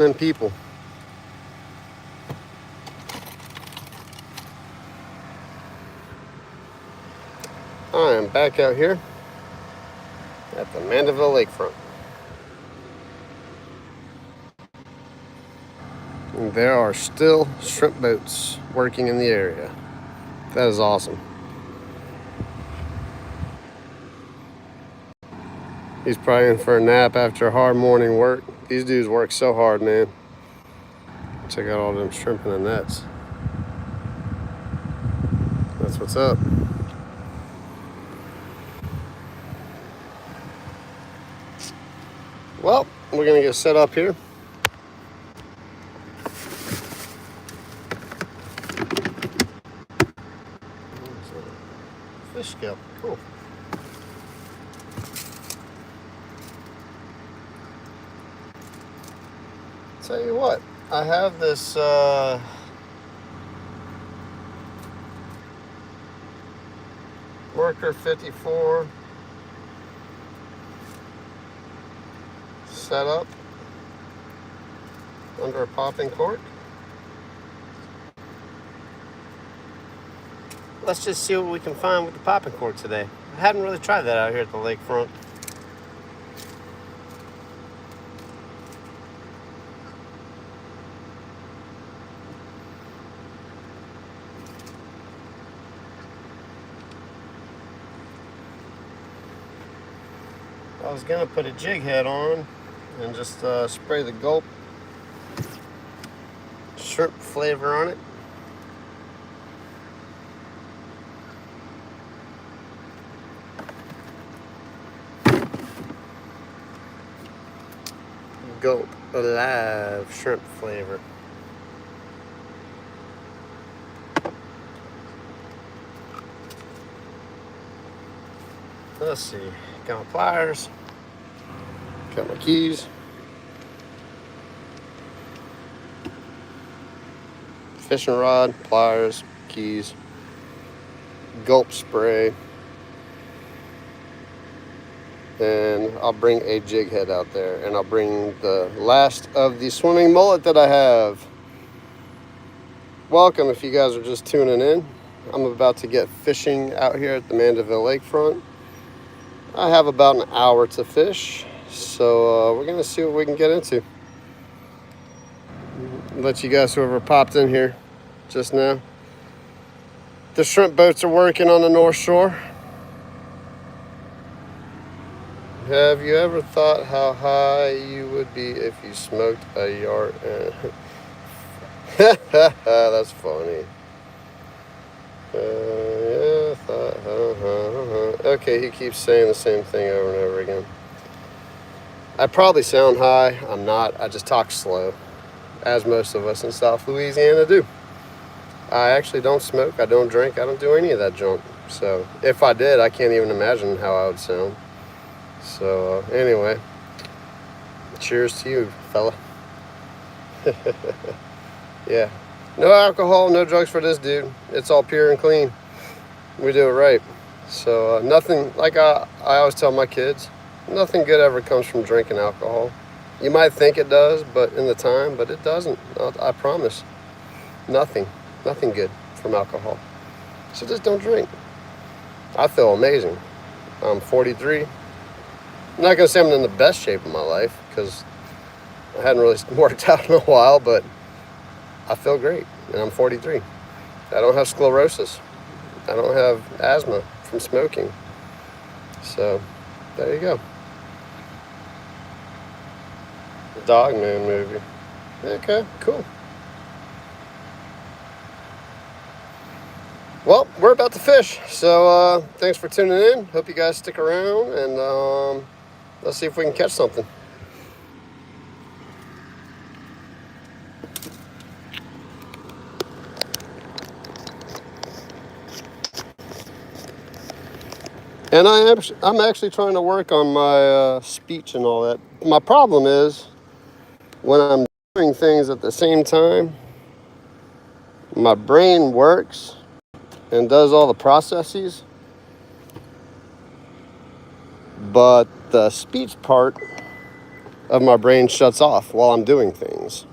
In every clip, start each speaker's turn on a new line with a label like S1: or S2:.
S1: than people. I am back out here at the Mandeville lakefront. And there are still shrimp boats working in the area. That is awesome. He's probably in for a nap after a hard morning work. These dudes work so hard, man. Check out all them shrimp in the nets. That's what's up. Well, we're gonna get set up here. Fish scale, cool. Tell you what, I have this Worker 54 set up under a popping cork. Let's just see what we can find with the popping cork today. I hadn't really tried that out here at the lakefront. I was gonna put a jig head on and just spray the gulp shrimp flavor on it. Gulp Alive shrimp flavor. Let's see, got my pliers, got my keys, fishing rod, pliers, keys, gulp spray, and I'll bring a jig head out there, and I'll bring the last of the swimming mullet that I have. Welcome if you guys are just tuning in. I'm about to get fishing out here at the Mandeville lakefront. I have about an hour to fish, so we're gonna see what we can get into. Let you guys, whoever popped in here just now, the shrimp boats are working on the North Shore. Have you ever thought how high you would be if you smoked a yard? That's funny. Yeah, okay, he keeps saying the same thing over and over again. I probably sound high. I'm not. I just talk slow, as most of us in South Louisiana do. I actually don't smoke. I don't drink. I don't do any of that junk. So if I did, I can't even imagine how I would sound. So anyway, cheers to you, fella. Yeah. No alcohol, no drugs for this dude. It's all pure and clean. We do it right. So nothing, like I always tell my kids, nothing good ever comes from drinking alcohol. You might think it does, but in the time, but it doesn't. I promise. Nothing good from alcohol. So just don't drink. I feel amazing. I'm 43. I'm not gonna say I'm in the best shape of my life because I hadn't really worked out in a while, but I feel great, and I'm 43. I don't have sclerosis. I don't have asthma from smoking. So, there you go. The Dogman movie. Okay, cool. Well, we're about to fish, so thanks for tuning in. Hope you guys stick around, and let's see if we can catch something. And I'm actually trying to work on my speech and all that. My problem is when I'm doing things at the same time, my brain works and does all the processes, but the speech part of my brain shuts off while I'm doing things.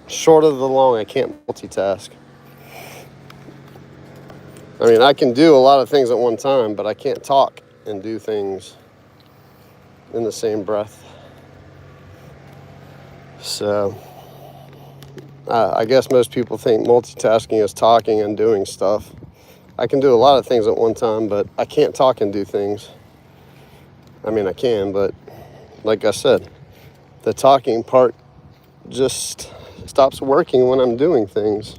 S1: Short of the long, I can't multitask. I mean, I can do a lot of things at one time, but I can't talk and do things in the same breath. So, I guess most people think multitasking is talking and doing stuff. I can do a lot of things at one time, but I can't talk and do things. I mean, I can, but like I said, the talking part just stops working when I'm doing things,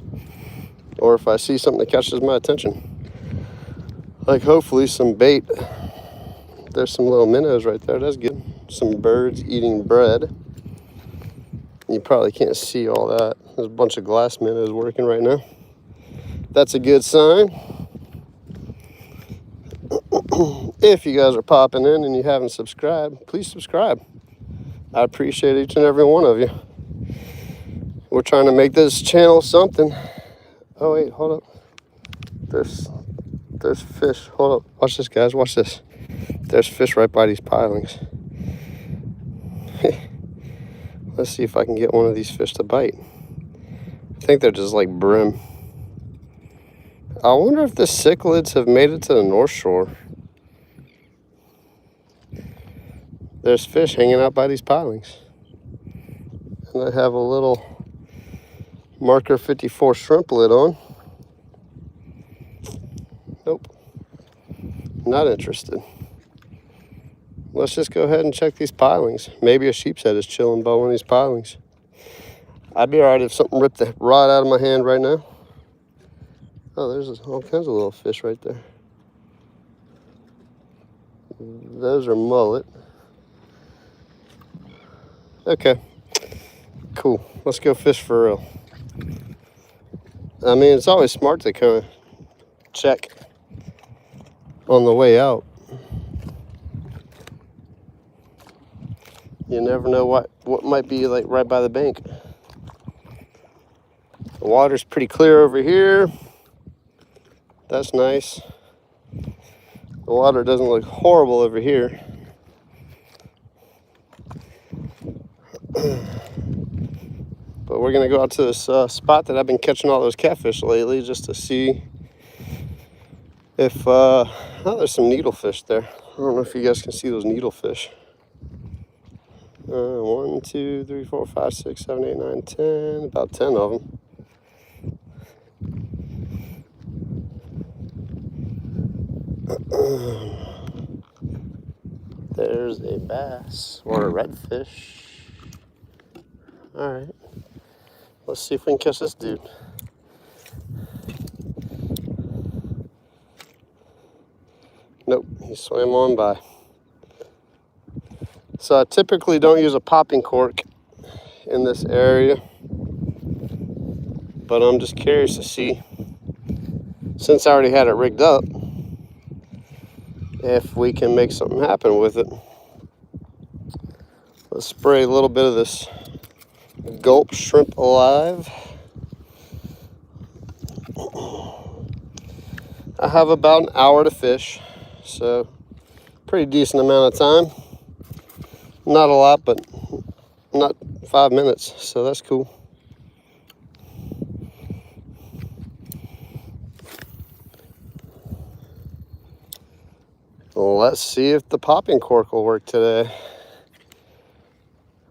S1: or if I see something that catches my attention. Like hopefully some bait. There's some little minnows right there. That's good. Some birds eating bread. You probably can't see all that. There's a bunch of glass minnows working right now. That's a good sign. If you guys are popping in and you haven't subscribed, please subscribe. I appreciate each and every one of you. We're trying to make this channel something. Oh wait, hold up. There's fish. Hold up. Watch this, guys. Watch this. There's fish right by these pilings. Let's see if I can get one of these fish to bite. I think they're just like brim. I wonder if the cichlids have made it to the North Shore. There's fish hanging out by these pilings. And I have a little marker 54 shrimp lid on. Nope. Not interested. Let's just go ahead and check these pilings. Maybe a sheep's head is chilling by one of these pilings. I'd be alright if something ripped the rod out of my hand right now. Oh, there's all kinds of little fish right there. Those are mullet. Okay, cool. Let's go fish for real. I mean, it's always smart to kind of check on the way out. You never know what might be like right by the bank. The water's pretty clear over here. That's nice. The water doesn't look horrible over here. But we're gonna go out to this spot that I've been catching all those catfish lately, just to see if oh, there's some needlefish there. I don't know if you guys can see those needlefish. 1, 2, 3, 4, 5, 6, 7, 8, 9, 10. About 10 of them. There's a bass or a redfish. All right. Let's see if we can catch this dude. Nope, he swam on by. So I typically don't use a popping cork in this area, but I'm just curious to see, since I already had it rigged up, if we can make something happen with it. Let's spray a little bit of this Gulp Shrimp Alive. I have about an hour to fish, so pretty decent amount of time. Not a lot, but not 5 minutes, so that's cool. Well, let's see if the popping cork will work today.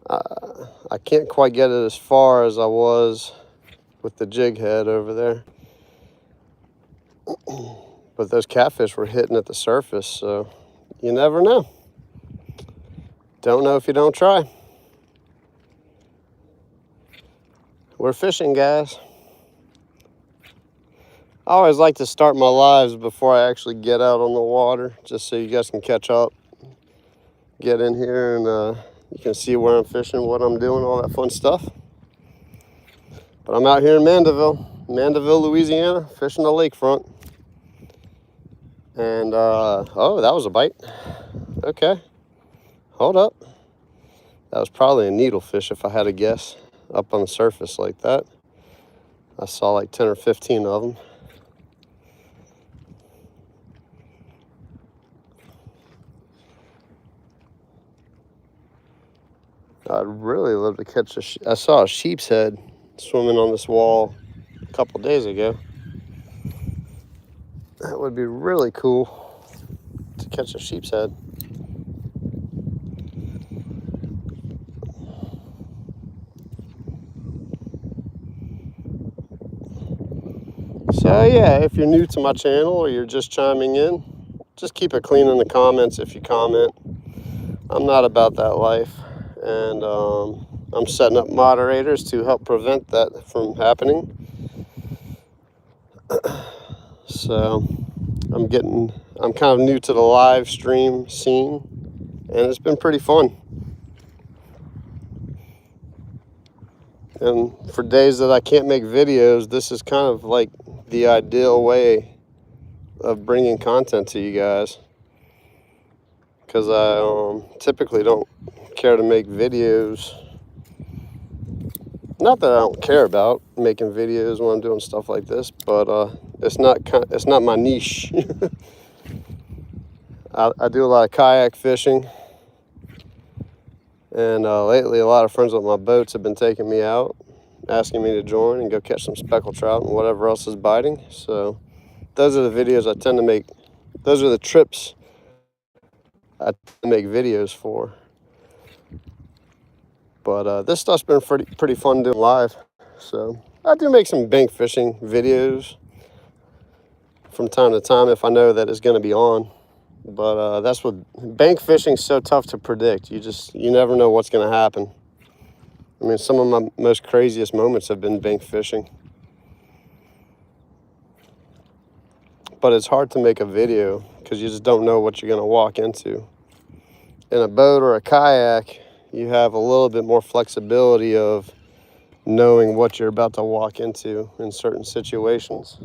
S1: I can't quite get it as far as I was with the jig head over there. But those catfish were hitting at the surface, so you never know. Don't know if you don't try. We're fishing, guys. I always like to start my lives before I actually get out on the water, just so you guys can catch up. Get in here and you can see where I'm fishing, what I'm doing, all that fun stuff. But I'm out here in Mandeville, Louisiana, fishing the lakefront. And, oh, that was a bite. Okay, hold up. That was probably a needlefish if I had to guess, up on the surface like that. I saw like 10 or 15 of them. I'd really love to catch I saw a sheep's head swimming on this wall a couple days ago. That would be really cool to catch a sheep's head. So yeah, if you're new to my channel or you're just chiming in, just keep it clean in the comments if you comment. I'm not about that life, and I'm setting up moderators to help prevent that from happening. So I'm kind of new to the live stream scene, and it's been pretty fun. And for days that I can't make videos, this is kind of like the ideal way of bringing content to you guys, because I typically don't care to make videos. Not that I don't care about making videos when I'm doing stuff like this, but it's not my niche. I do a lot of kayak fishing, and lately a lot of friends with my boats have been taking me out, asking me to join and go catch some speckled trout and whatever else is biting. So those are the videos I tend to make. Those are the trips I tend to make videos for. But this stuff's been pretty fun doing live. So I do make some bank fishing videos from time to time if I know that it's going to be on. But that's what bank fishing is so tough to predict. You never know what's going to happen. I mean, some of my most craziest moments have been bank fishing. But it's hard to make a video because you just don't know what you're going to walk into. In a boat or a kayak, you have a little bit more flexibility of knowing what you're about to walk into in certain situations.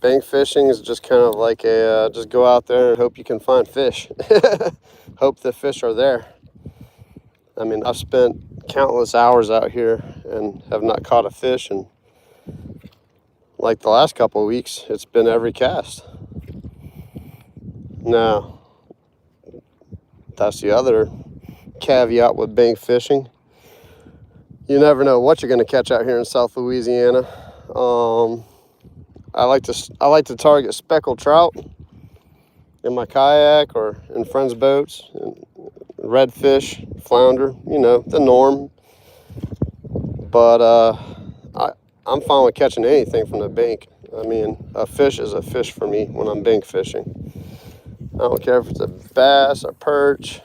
S1: Bank fishing is just kind of like just go out there and hope you can find fish. Hope the fish are there. I mean, I've spent countless hours out here and have not caught a fish, and like the last couple of weeks, it's been every cast. Now, that's the other caveat with bank fishing. You never know what you're going to catch out here in South Louisiana. I like to target speckled trout in my kayak or in friends' boats, redfish, flounder, the norm. But I'm fine with catching anything from the bank. I mean, a fish is a fish for me when I'm bank fishing. I don't care if it's a bass, a perch,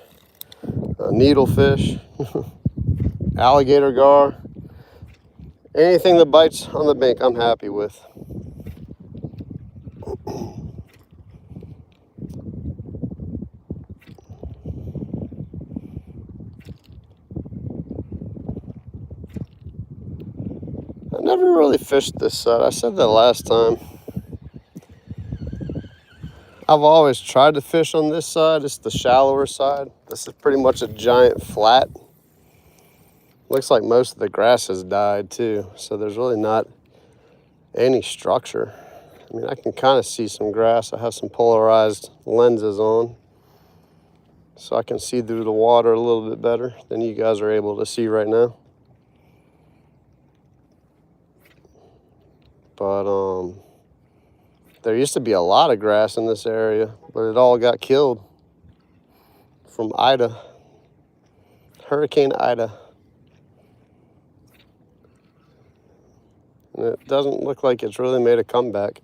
S1: a needlefish, alligator gar, anything that bites on the bank, I'm happy with. I never really fished this side. I said that last time. I've always tried to fish on this side. It's the shallower side. This is pretty much a giant flat. Looks like most of the grass has died too, so there's really not any structure. I mean, I can kind of see some grass. I have some polarized lenses on, so I can see through the water a little bit better than you guys are able to see right now. But there used to be a lot of grass in this area, but it all got killed from Ida, Hurricane Ida. And it doesn't look like it's really made a comeback.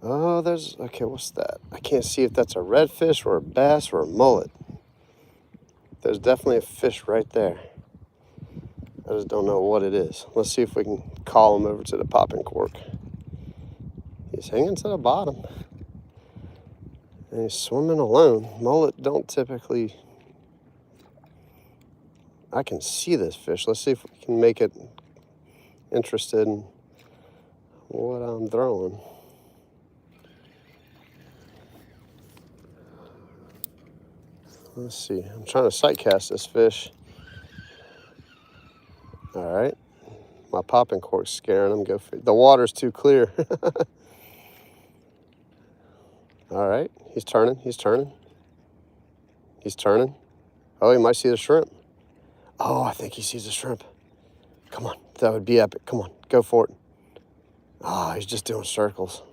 S1: Oh, okay, what's that? I can't see if that's a redfish or a bass or a mullet. There's definitely a fish right there. I just don't know what it is. Let's see if we can call him over to the popping cork. He's hanging to the bottom. And he's swimming alone. Mullet don't typically... I can see this fish. Let's see if we can make it interested in what I'm throwing. Let's see. I'm trying to sight cast this fish. All right. My popping cork's scaring him. Go for it. The water's too clear. All right. He's turning. He's turning. He's turning. Oh, he might see the shrimp. Oh, I think he sees a shrimp. Come on. That would be epic. Come on. Go for it. Ah, he's just doing circles.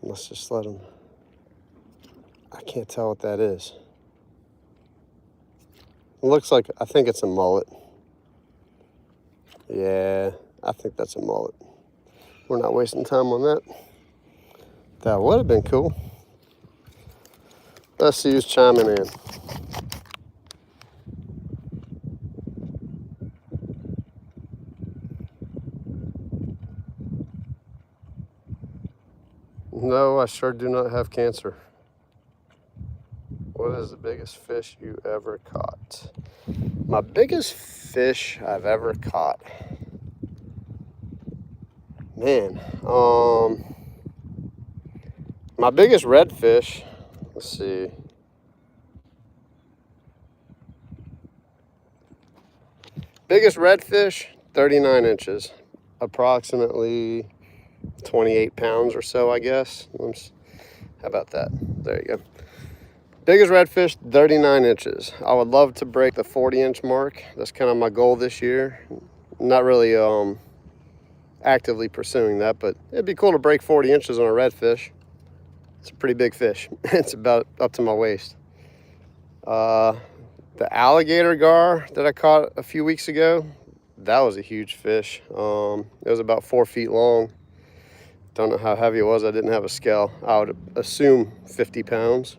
S1: Let's just let him. I can't tell what that is. It looks like, I think it's a mullet. Yeah, I think that's a mullet. We're not wasting time on that. That would have been cool. Let's see who's chiming in. No, I sure do not have cancer. What is the biggest fish you ever caught? My biggest fish I've ever caught. Man, my biggest redfish, let's see. Biggest redfish, 39 inches, approximately 28 pounds or so, I guess. How about that? There you go. Biggest redfish, 39 inches. I would love to break the 40-inch mark. That's kind of my goal this year. Not really actively pursuing that, but it'd be cool to break 40 inches on a redfish. It's a pretty big fish. It's about up to my waist. The alligator gar that I caught a few weeks ago, that was a huge fish. It was about 4 feet long. Don't know how heavy it was. I didn't have a scale. I would assume 50 pounds.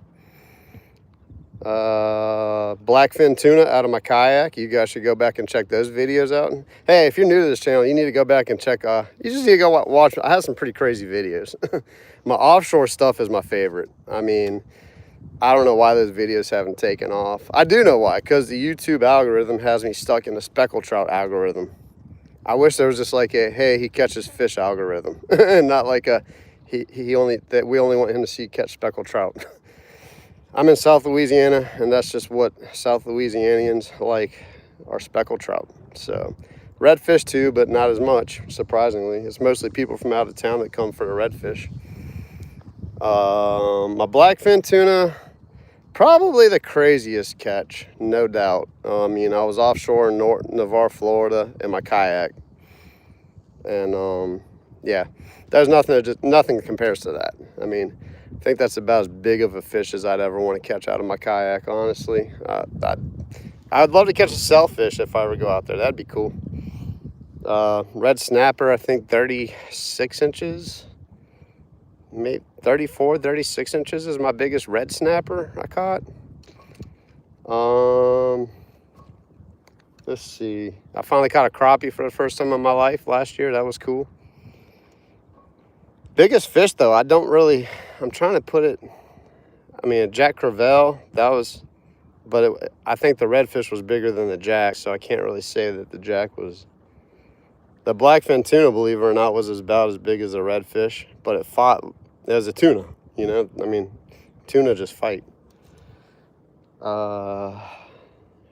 S1: Blackfin tuna out of my kayak. You guys should go back and check those videos out. And hey, if you're new to this channel, you need to go back and check. You just need to go watch. I have some pretty crazy videos. My offshore stuff is my favorite. I mean, I don't know why those videos haven't taken off. I do know why, because the YouTube algorithm has me stuck in the speckled trout algorithm. I wish there was just like a, hey, he catches fish algorithm, and not like a, we only want him to see catch speckled trout. I'm in South Louisiana, and that's just what South Louisianians like, are speckled trout. So redfish too, but not as much, surprisingly. It's mostly people from out of town that come for the redfish. My blackfin tuna, probably the craziest catch, no doubt. I was offshore in Navarre, Florida in my kayak. And yeah, there's nothing compares to that. I mean, I think that's about as big of a fish as I'd ever want to catch out of my kayak, honestly. I'd love to catch a sailfish if I ever go out there. That'd be cool. Red snapper, I think 36 inches. Maybe 34, 36 inches is my biggest red snapper I caught. Let's see. I finally caught a crappie for the first time in my life last year. That was cool. Biggest fish, though, I'm trying to put it, a jack crevalle, I think the redfish was bigger than the jack, so I can't really say that the jack was. The blackfin tuna, believe it or not, was about as big as a redfish, but it fought as a tuna, tuna just fight.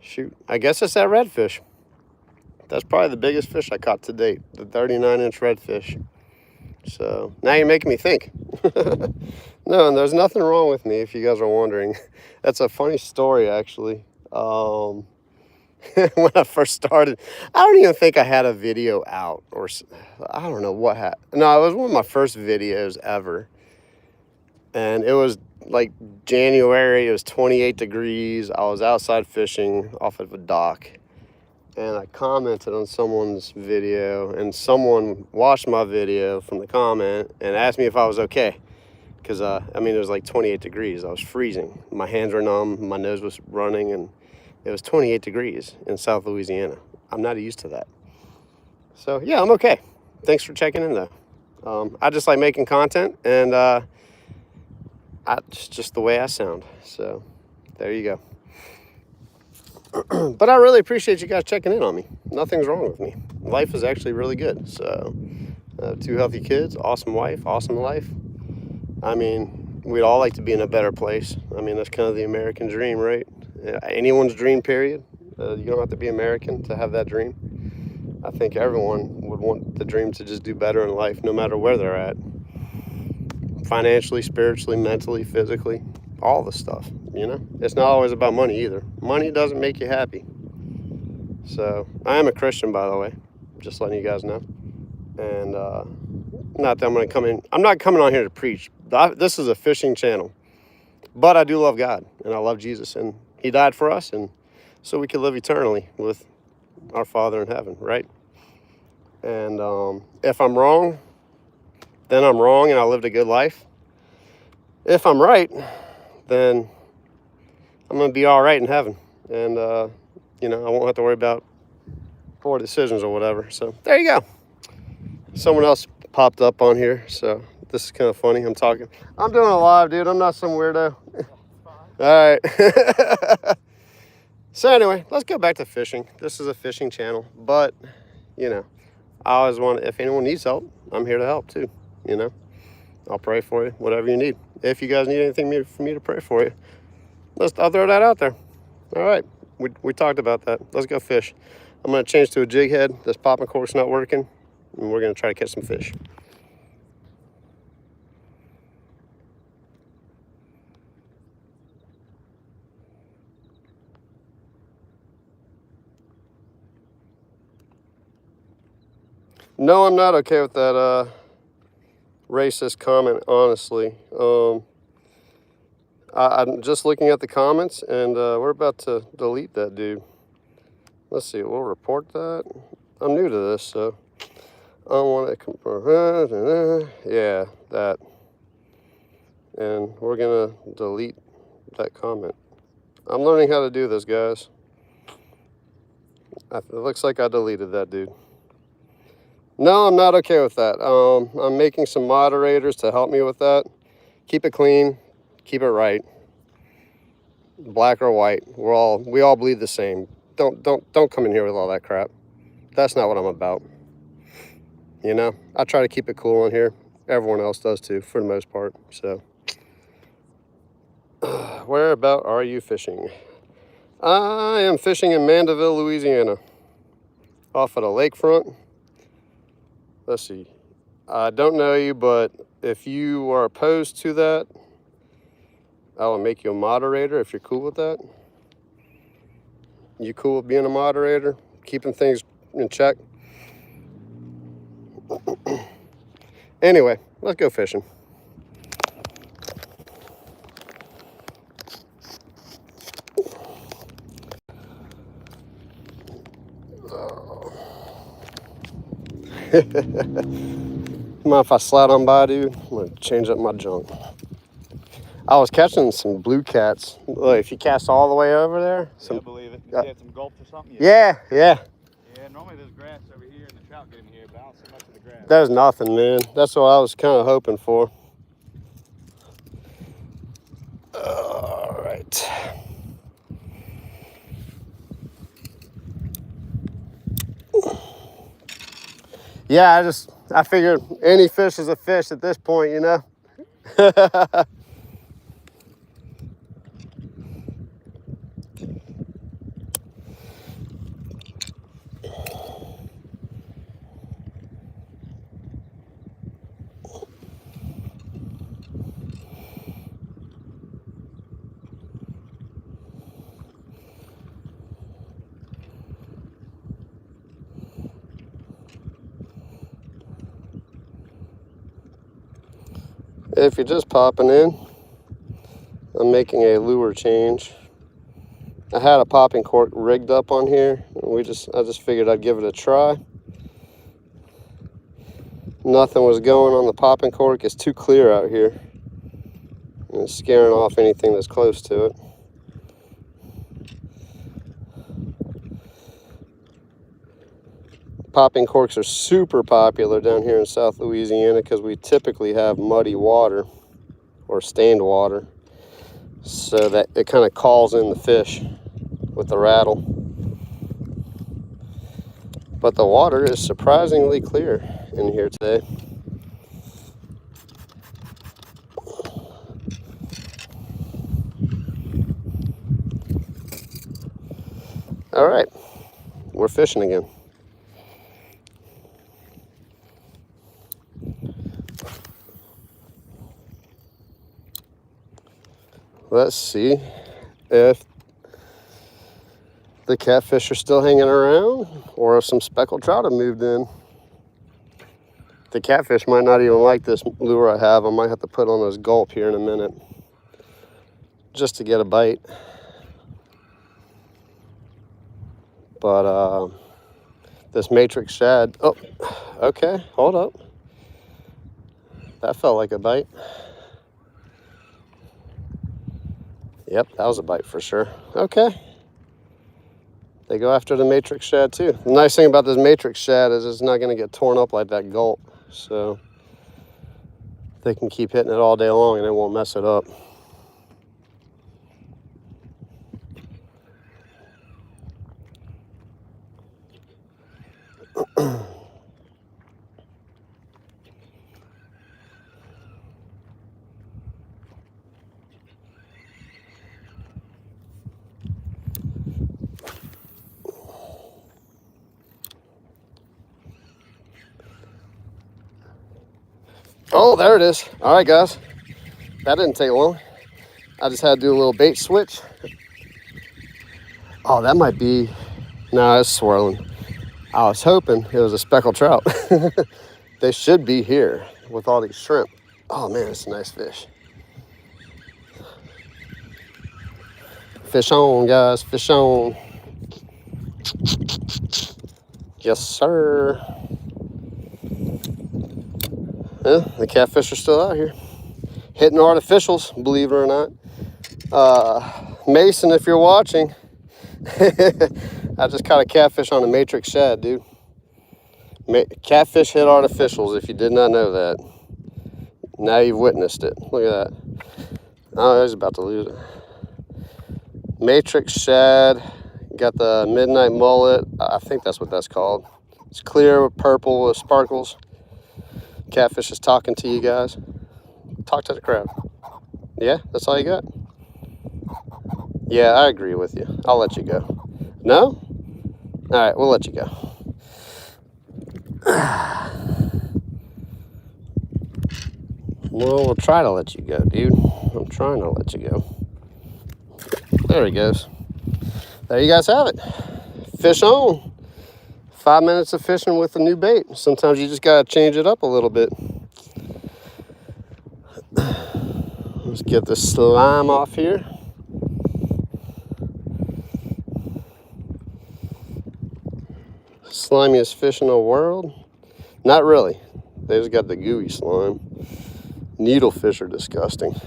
S1: Shoot, I guess it's that redfish. That's probably the biggest fish I caught to date, the 39-inch redfish. So now you're making me think. No, and there's nothing wrong with me, if you guys are wondering. That's a funny story, actually. When I first started, I don't even think I had a video out, or I don't know what happened. No, it was one of my first videos ever. And it was like January, it was 28 degrees. I was outside fishing off of a dock. And I commented on someone's video, and someone watched my video from the comment and asked me if I was okay. Because, it was like 28 degrees. I was freezing. My hands were numb, my nose was running, and it was 28 degrees in South Louisiana. I'm not used to that. So, yeah, I'm okay. Thanks for checking in, though. I just like making content, and it's just the way I sound. So, there you go. But I really appreciate you guys checking in on me. Nothing's wrong with me. Life is actually really good. So, 2 healthy kids, awesome wife, awesome life. we'd all like to be in a better place. I mean, that's kind of the American dream, right? Anyone's dream, period. You don't have to be American to have that dream. I think everyone would want the dream to just do better in life, no matter where they're at. Financially, spiritually, mentally, physically, all the stuff, you know? It's not always about money either. Money doesn't make you happy. So, I am a Christian, by the way, just letting you guys know. And not that I'm going to come in. I'm not coming on here to preach. This is a fishing channel. But I do love God, and I love Jesus, and he died for us, and so we can live eternally with our Father in heaven, right? And if I'm wrong, then I'm wrong, and I lived a good life. If I'm right, then I'm going to be all right in heaven, and, you know, I won't have to worry about poor decisions or whatever. So there you go. Someone else popped up on here, so this is kind of funny. I'm doing a live, dude. I'm not some weirdo. All right. So anyway, let's go back to fishing. This is a fishing channel, but, you know, I always want, if anyone needs help, I'm here to help too, you know. I'll pray for you, whatever you need. If you guys need anything for me to pray for you, I'll throw that out there. All right, we talked about that. Let's go fish. I'm going to change to a jig head. This popping cork's not working, and we're going to try to catch some fish. No, I'm not okay with that racist comment, honestly. I'm just looking at the comments, and we're about to delete that dude. Let's see, we'll report that. I'm new to this, so I want to, yeah, that. And we're gonna delete that comment. I'm learning how to do this, guys. It looks like I deleted that dude. No, I'm not okay with that. I'm making some moderators to help me with that. Keep it clean, keep it right. Black or white, we all bleed the same. Don't come in here with all that crap. That's not what I'm about. You know, I try to keep it cool in here. Everyone else does too, for the most part. So, where about are you fishing? I am fishing in Mandeville, Louisiana, off of the lakefront. Let's see. I don't know you, but if you are opposed to that, I will make you a moderator if you're cool with that. You cool with being a moderator? Keeping things in check? Anyway, let's go fishing. Mind if I slide on by, dude? I'm gonna change up my junk. I was catching some blue cats. Look, if you cast all the way over there.
S2: Yeah, I believe it. You had some gulps or something?
S1: Yeah.
S2: Yeah, normally there's grass over here and the trout get in here, but I don't see much of the grass.
S1: There's nothing, man. That's what I was kind of hoping for. All right. Yeah, I figured any fish is a fish at this point, you know? If you're just popping in, I'm making a lure change. I had a popping cork rigged up on here. I just figured I'd give it a try. Nothing was going on the popping cork. It's too clear out here. And it's scaring off anything that's close to it. Popping corks are super popular down here in South Louisiana because we typically have muddy water or stained water, so that it kind of calls in the fish with the rattle. But the water is surprisingly clear in here today. All right, we're fishing again. Let's see if the catfish are still hanging around or if some speckled trout have moved in. The catfish might not even like this lure I have. I might have to put on this gulp here in a minute just to get a bite. But this matrix shad, oh, okay, hold up. That felt like a bite. Yep, that was a bite for sure. Okay. They go after the matrix shad too. The nice thing about this matrix shad is it's not going to get torn up like that gulp. So they can keep hitting it all day long and it won't mess it up. Oh, there it is. All right, guys. That didn't take long. I just had to do a little bait switch. Oh, that might be... No, it's swirling. I was hoping it was a speckled trout. They should be here with all these shrimp. Oh, man, it's a nice fish. Fish on, guys. Fish on. Yes, sir. Yeah, the catfish are still out here. Hitting artificials, believe it or not. Mason, if you're watching, I just caught a catfish on a matrix shad, dude. Catfish hit artificials, if you did not know that. Now you've witnessed it. Look at that. Oh, he's about to lose it. Matrix shad. Got the midnight mullet. I think that's what that's called. It's clear with purple with sparkles. Catfish is talking to you guys. Talk to the crowd. Yeah, that's all you got? Yeah, I agree with you. I'll let you go. No? All right, we'll let you go. Well, we'll try to let you go, dude. I'm trying to let you go. There he goes. There you guys have it. Fish on. 5 minutes of fishing with a new bait. Sometimes you just gotta change it up a little bit. Let's get the slime off here. Slimiest fish in the world? Not really. They just got the gooey slime. Needlefish are disgusting.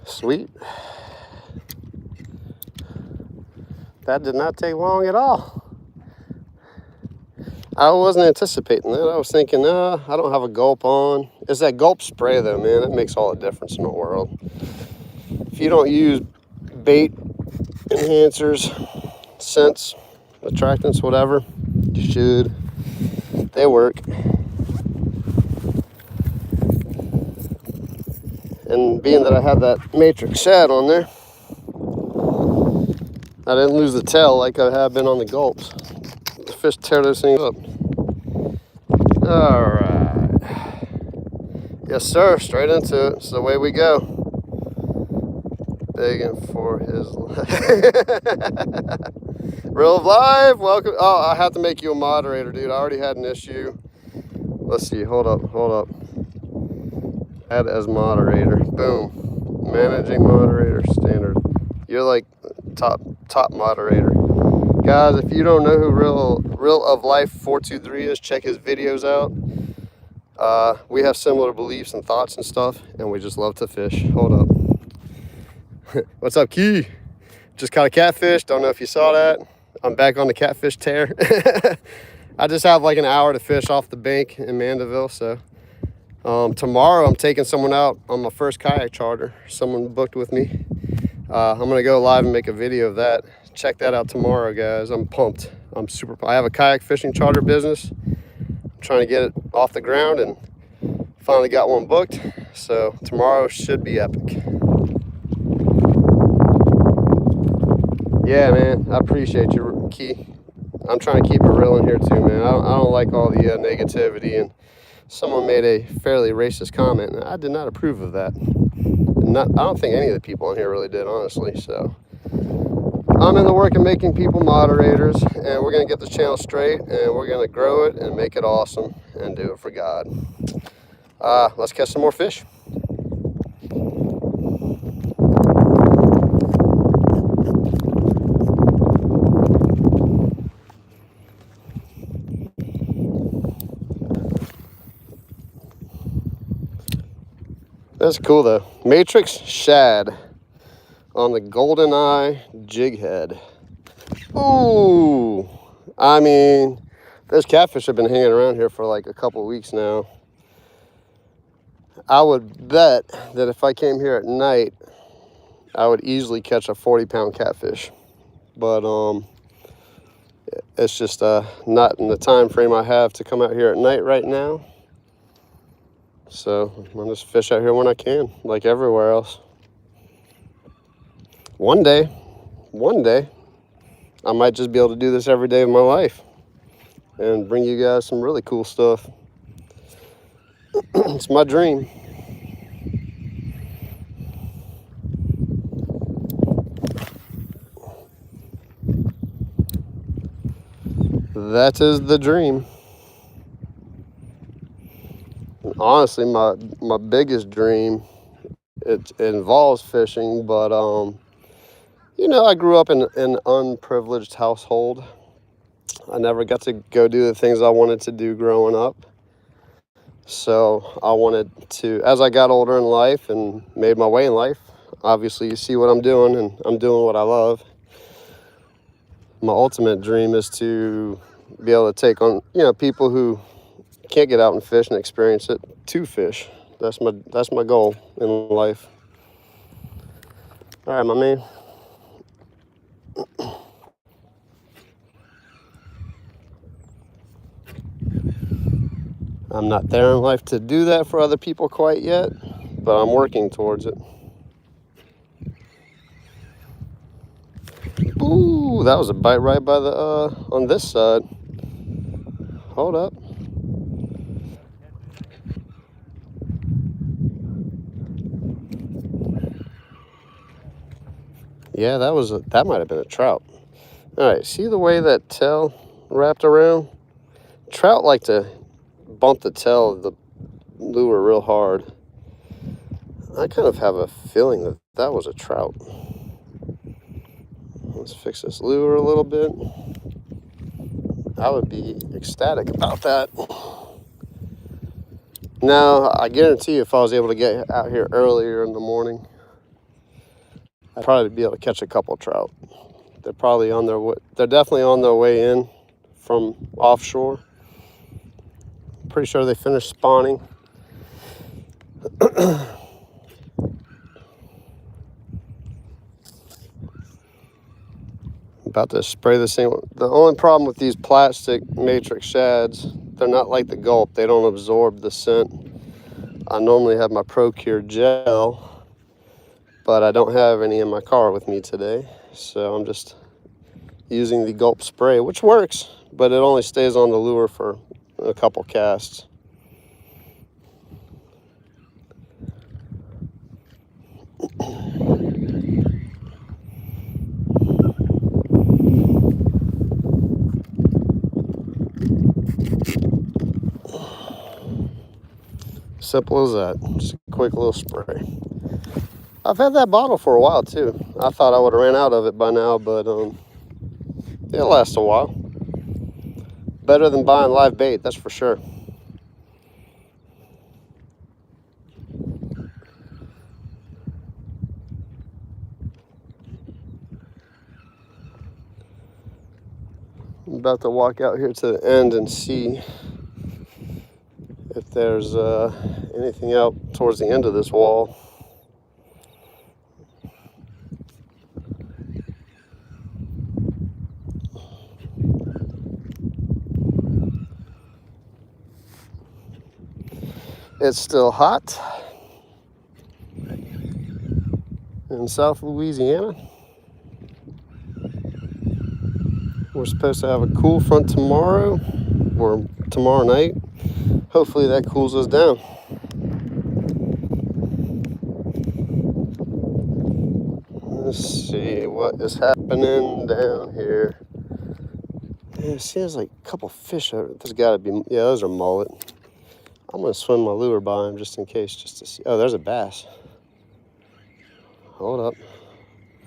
S1: Sweet. That did not take long at all. I wasn't anticipating that. I was thinking, I don't have a gulp on. It's that gulp spray though, man. It makes all the difference in the world. If you don't use bait enhancers, scents, attractants, whatever, you should. They work. And being that I had that matrix shad on there, I didn't lose the tail like I have been on the gulps. The fish tear those things up. All right. Yes, sir. Straight into it. It's the way we go. Begging for his life. Real live. Welcome. Oh, I have to make you a moderator, dude. I already had an issue. Let's see. Hold up. Add as moderator. Boom. Managing moderator standard. You're like top moderator. Guys, if you don't know who Real of Life 423 is, check his videos out. We have similar beliefs and thoughts and stuff, and we just love to fish. Hold up. What's up, Key? Just caught a catfish. Don't know if you saw that. I'm back on the catfish tear. I just have like an hour to fish off the bank in Mandeville, so tomorrow I'm taking someone out on my first kayak charter. Someone booked with me. I'm gonna go live and make a video of that. Check that out tomorrow, guys. I'm pumped. I'm super pumped. I have a kayak fishing charter business. I'm trying to get it off the ground and finally got one booked. So tomorrow should be epic. Yeah, man, I appreciate you, Key. I'm trying to keep it real in here too, man. I don't like all the negativity, and someone made a fairly racist comment, and I did not approve of that. I don't think any of the people in here really did, honestly. So I'm in the work of making people moderators, and we're going to get this channel straight, and we're going to grow it and make it awesome and do it for God. Let's catch some more fish. That's cool though. Matrix shad on the GoldenEye jig head. Ooh, I mean, those catfish have been hanging around here for like a couple weeks now. I would bet that if I came here at night, I would easily catch a 40-pound catfish. But it's just not in the time frame I have to come out here at night right now. So I'll just fish out here when I can, like everywhere else. One day, I might just be able to do this every day of my life and bring you guys some really cool stuff. It's my dream. That is the dream. And honestly, my biggest dream, it involves fishing, but you know, I grew up in an unprivileged household. I never got to go do the things I wanted to do growing up. So I wanted to, as I got older in life and made my way in life, obviously you see what I'm doing, and I'm doing what I love. My ultimate dream is to be able to take on, you know, people who can't get out and fish and experience it to fish. That's my goal in life. All right, my man. I'm not there in life to do that for other people quite yet, but I'm working towards it. Ooh, that was a bite right by the on this side. Hold up. Yeah, that might have been a trout. All right, see the way that tail wrapped around? Trout like to bump the tail of the lure real hard. I kind of have a feeling that that was a trout. Let's fix this lure a little bit. I would be ecstatic about that. Now, I guarantee you if I was able to get out here earlier in the morning, I'd probably be able to catch a couple trout. They're probably on their way. They're definitely on their way in from offshore. Pretty sure they finished spawning. About to spray this thing. The only problem with these plastic matrix shads, they're not like the gulp. They don't absorb the scent. I normally have my Procure gel, but I don't have any in my car with me today. So I'm just using the gulp spray, which works, but it only stays on the lure for a couple casts. Simple as that. Just a quick little spray. I've had that bottle for a while too. I thought I would have ran out of it by now, but it lasts a while. Better than buying live bait, that's for sure. I'm about to walk out here to the end and see if there's anything out towards the end of this wall. It's still hot in South Louisiana. We're supposed to have a cool front tomorrow or tomorrow night. Hopefully that cools us down. Let's see what is happening down here. Yeah, it seems like a couple fish over. There's got to be, yeah, those are mullet. I'm going to swim my lure by them just in case, just to see. Oh, there's a bass. Hold up.
S2: You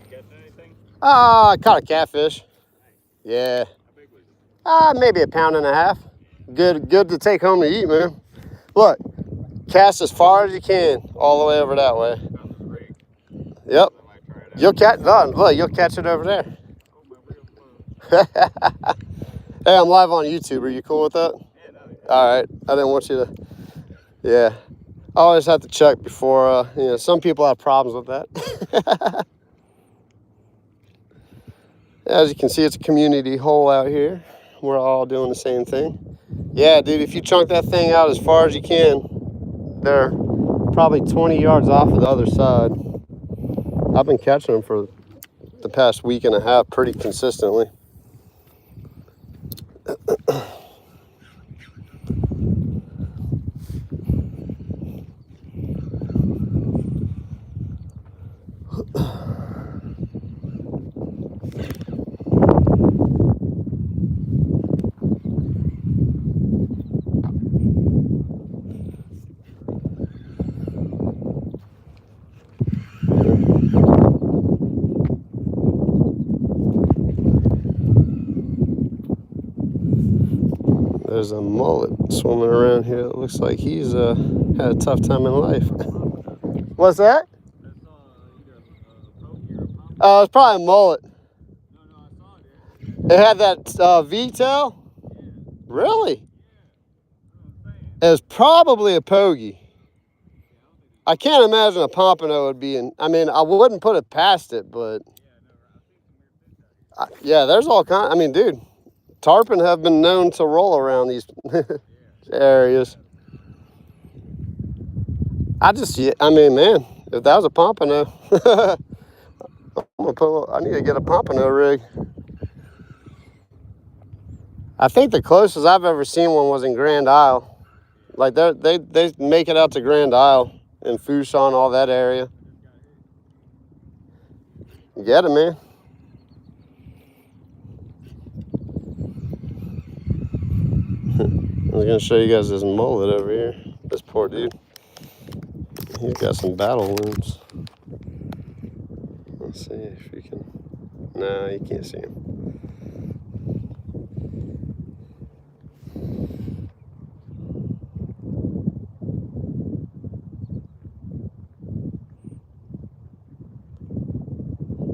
S2: catching anything?
S1: Ah, I caught a catfish. Yeah.
S2: How big was it?
S1: Maybe 1.5 pounds. Good to take home to eat, man. Look, cast as far as you can, all the way over that way.
S2: Found the rig.
S1: Yep.
S2: I might try it out.
S1: You'll catch it over there.
S2: Oh, my reel's closed.
S1: Hey, I'm live on YouTube. Are you cool with that?
S2: Yeah, no, yeah.
S1: All right. I didn't want you to. Yeah. I always have to check before. Some people have problems with that. As you can see, it's a community hole out here. We're all doing the same thing. Yeah, dude. If you chunk that thing out as far as you can, they're probably 20 yards off of the other side. I've been catching them for the past week and a half pretty consistently. There's a mullet swimming around here that looks like he's had a tough time in life. What's that?
S2: That's either a pokey or a pump.
S1: Oh, it's probably a mullet.
S2: No, I saw it.
S1: It had that V-tail?
S2: Yeah.
S1: Really?
S2: Yeah. That's what I'm saying.
S1: It was probably a pogey.
S2: Yeah,
S1: I can't imagine a pompano would be in. I mean, I wouldn't put it past it, but
S2: I've seen some weird fish out here.
S1: yeah, there's all kinds. I mean, dude, tarpon have been known to roll around these areas. I mean, man, if that was a pompano, I need to get a pompano rig. I think the closest I've ever seen one was in Grand Isle. Like they make it out to Grand Isle and Fushon, all that area. Get it, man. I was gonna show you guys this mullet over here. This poor dude. He's got some battle wounds. Let's see if you can. No, you can't see him.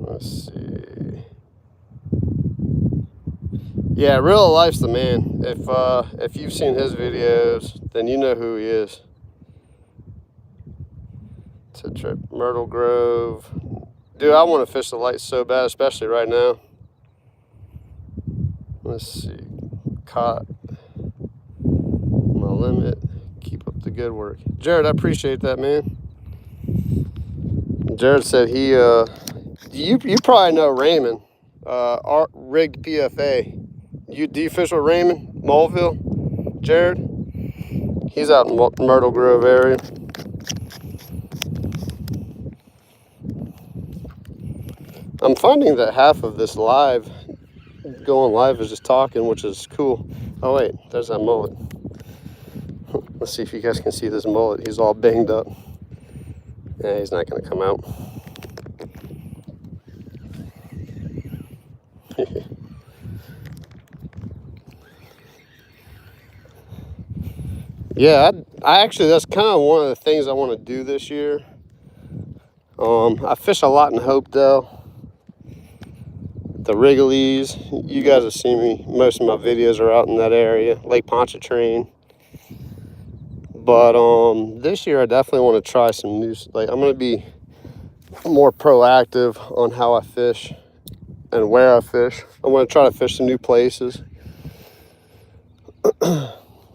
S1: Let's see. Yeah, real life's the man. If you've seen his videos, then you know who he is. It's a trip, Myrtle Grove. Dude, I want to fish the lights so bad, especially right now. Let's see. Caught my limit. Keep up the good work. Jared, I appreciate that, man. Jared said he you probably know Raymond, Rigged PFA. Do you fish with Raymond, Mulville? Jared? He's out in Myrtle Grove area. I'm finding that half of this going live is just talking, which is cool. Oh wait, there's that mullet. Let's see if you guys can see this mullet. He's all banged up. Yeah, he's not gonna come out. Yeah, I actually, that's kind of one of the things I want to do this year. I fish a lot in Hopedale, the Wrigley's. You guys have seen me. Most of my videos are out in that area, Lake Pontchartrain. But this year I definitely want to try some new. Like, I'm going to be more proactive on how I fish and where I fish. I want to try to fish some new places.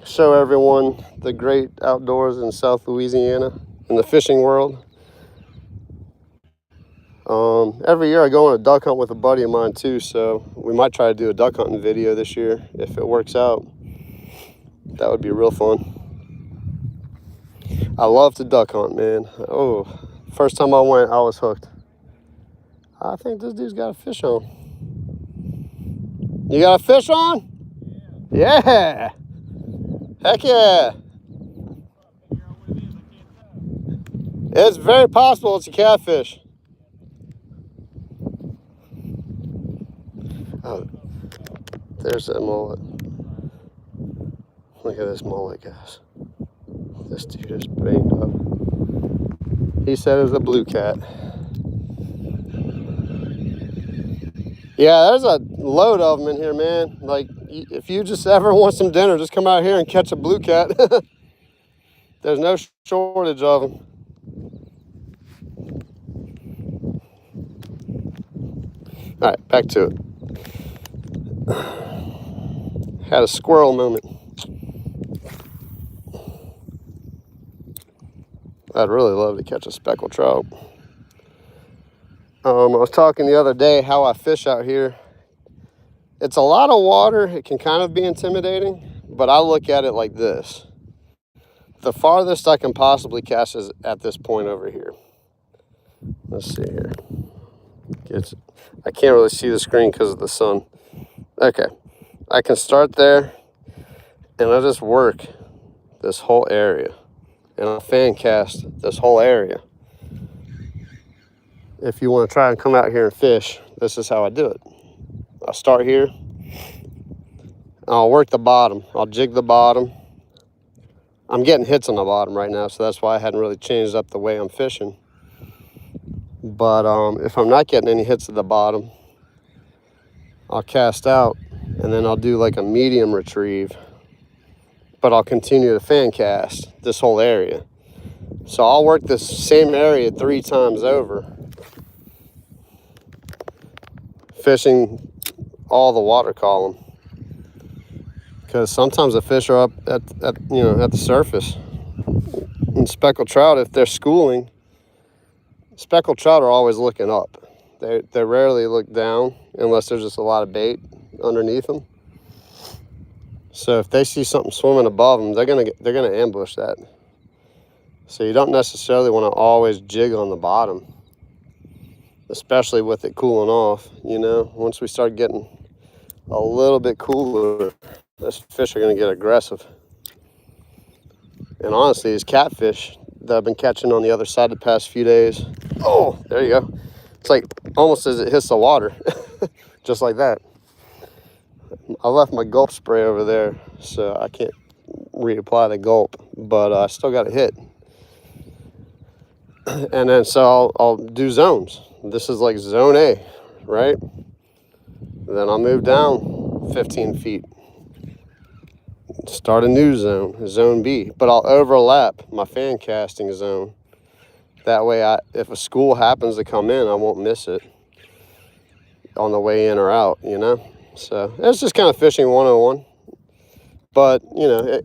S1: Show everyone the great outdoors in South Louisiana, in the fishing world. Every year I go on a duck hunt with a buddy of mine too, so we might try to do a duck hunting video this year if it works out. That would be real fun. I love to duck hunt, man. Oh, first time I went, I was hooked. I think this dude's got a fish on. You got a fish on? Yeah. Heck yeah. It's very possible it's a catfish. Oh, there's that mullet. Look at this mullet, guys. This dude is banged up. He said it was a blue cat. Yeah, there's a load of them in here, man. Like, if you just ever want some dinner, just come out here and catch a blue cat. There's no shortage of them. All right, back to it. Had a squirrel moment. I'd really love to catch a speckled trout. I was talking the other day how I fish out here. It's a lot of water. It can kind of be intimidating, but I look at it like this. The farthest I can possibly cast is at this point over here. Let's see here. I can't really see the screen because of the sun. Okay, I can start there and I just work this whole area and I fan cast this whole area. If you want to try and come out here and fish, this is how I do it. I'll start here. I'll work the bottom. I'll jig the bottom. I'm getting hits on the bottom right now, so that's why I hadn't really changed up the way I'm fishing. But if I'm not getting any hits at the bottom, I'll cast out and then I'll do like a medium retrieve. But I'll continue to fan cast this whole area. So I'll work this same area 3 times over, fishing all the water column. Because sometimes the fish are up at the surface. And speckled trout, if they're schooling, speckled trout are always looking up. They rarely look down unless there's just a lot of bait underneath them. So if they see something swimming above them, they're gonna ambush that. So you don't necessarily want to always jig on the bottom, especially with it cooling off. You know, once we start getting a little bit cooler, those fish are going to get aggressive. And honestly, these catfish that I've been catching on the other side the past few days, oh, there you go. It's like almost as it hits the water, just like that. I left my gulp spray over there, so I can't reapply the gulp, but I still got a hit. And then so I'll do zones. This is like zone A, right? Then I'll move down 15 feet. Start a new zone, zone B. But I'll overlap my fan casting zone. That way, if a school happens to come in, I won't miss it on the way in or out, you know? So it's just kind of fishing 101. But, you know,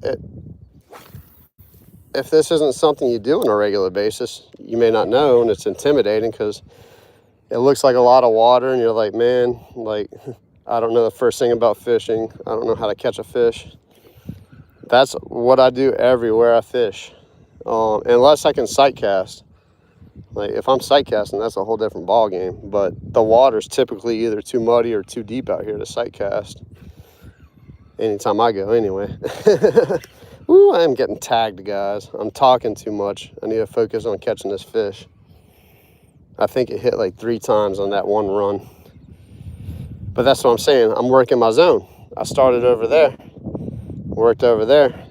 S1: if this isn't something you do on a regular basis, you may not know, and it's intimidating because it looks like a lot of water, and you're like, man, like, I don't know the first thing about fishing. I don't know how to catch a fish. That's what I do everywhere I fish, unless I can sight cast. Like, if I'm sight casting, that's a whole different ball game. But the water's typically either too muddy or too deep out here to sight cast. Anytime I go, anyway. Ooh, I am getting tagged, guys. I'm talking too much. I need to focus on catching this fish. I think it hit like 3 times on that one run. But that's what I'm saying. I'm working my zone. I started over there, worked over there.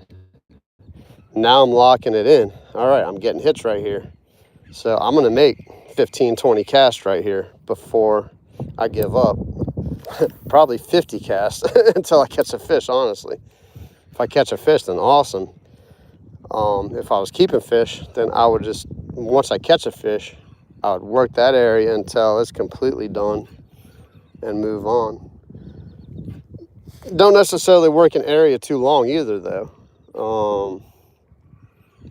S1: Now I'm locking it in. All right, I'm getting hits right here. So I'm going to make 15, 20 casts right here before I give up. Probably 50 casts until I catch a fish, honestly. If I catch a fish, then awesome. If I was keeping fish, then I would just, once I catch a fish, I would work that area until it's completely done and move on. Don't necessarily work an area too long either, though.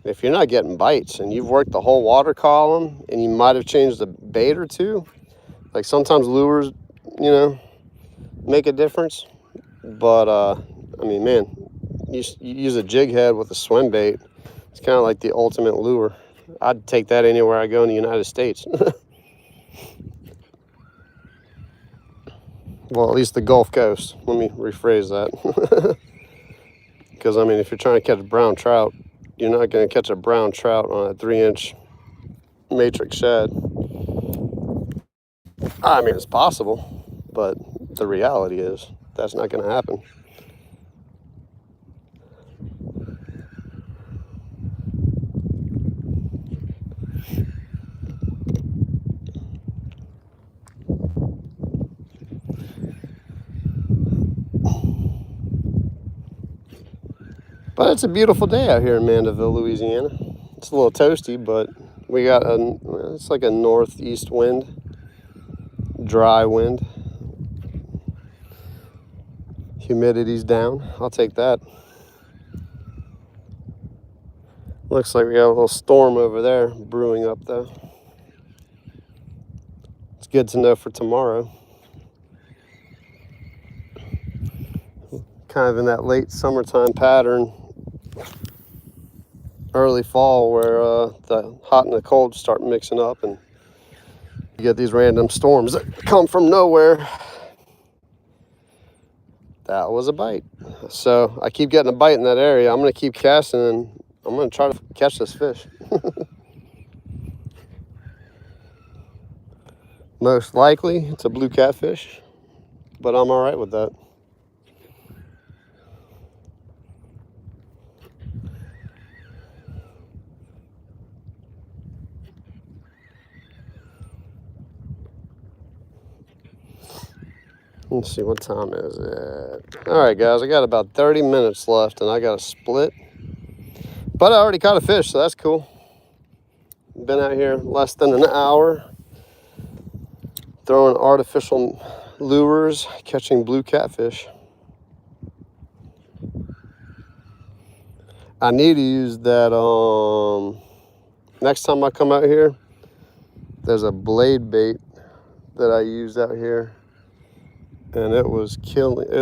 S1: if you're not getting bites and you've worked the whole water column and you might have changed a bait or two, like sometimes lures, you know, make a difference. But I mean, man, you use a jig head with a swim bait. It's kind of like the ultimate lure. I'd take that anywhere I go in the United States. Well, at least the Gulf Coast. Let me rephrase that. Because, I mean, if you're trying to catch brown trout, you're not going to catch a brown trout on a 3-inch matrix shad. I mean, it's possible, but the reality is that's not going to happen. But it's a beautiful day out here in Mandeville, Louisiana. It's a little toasty, but we got it's like a northeast wind, dry wind. Humidity's down. I'll take that. Looks like we got a little storm over there brewing up though. It's good to know for tomorrow. Kind of in that late summertime pattern, early fall, where the hot and the cold start mixing up and you get these random storms that come from nowhere. That was a bite. So I keep getting a bite in that area. I'm going to keep casting and I'm going to try to catch this fish. Most likely it's a blue catfish, but I'm all right with that. Let's see, what time is it? All right, guys, I got about 30 minutes left, and I got a split. But I already caught a fish, so that's cool. Been out here less than an hour, throwing artificial lures, catching blue catfish. I need to use that, next time I come out here, there's a blade bait that I used out here. And it was killing, it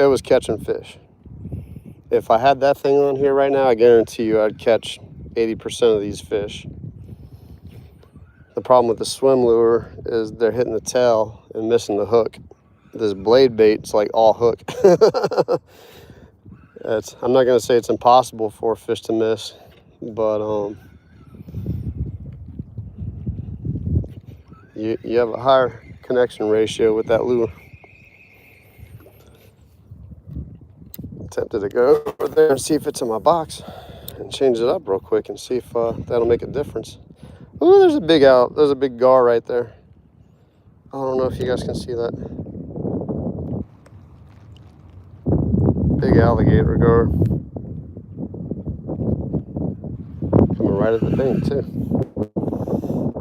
S1: was catching fish. If I had that thing on here right now, I guarantee you I'd catch 80% of these fish. The problem with the swim lure is they're hitting the tail and missing the hook. This blade bait's like all hook. I'm not gonna say it's impossible for a fish to miss, but you have a higher connection ratio with that lure. Tempted to go over there and see if it's in my box and change it up real quick and see if that'll make a difference. Oh, there's a big gar right there. I don't know if you guys can see that. Big alligator gar. Coming right at the thing too.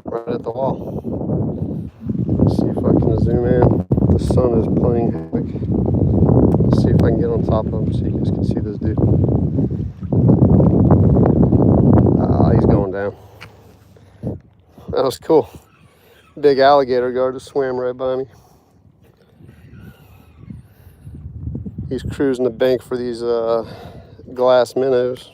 S1: Right at the wall. Let's see if I can zoom in. The sun is playing havoc. Let's see if I can get on top of him so you guys can see this dude. He's going down. That was cool. Big alligator gar just swam right by me. He's cruising the bank for these glass minnows.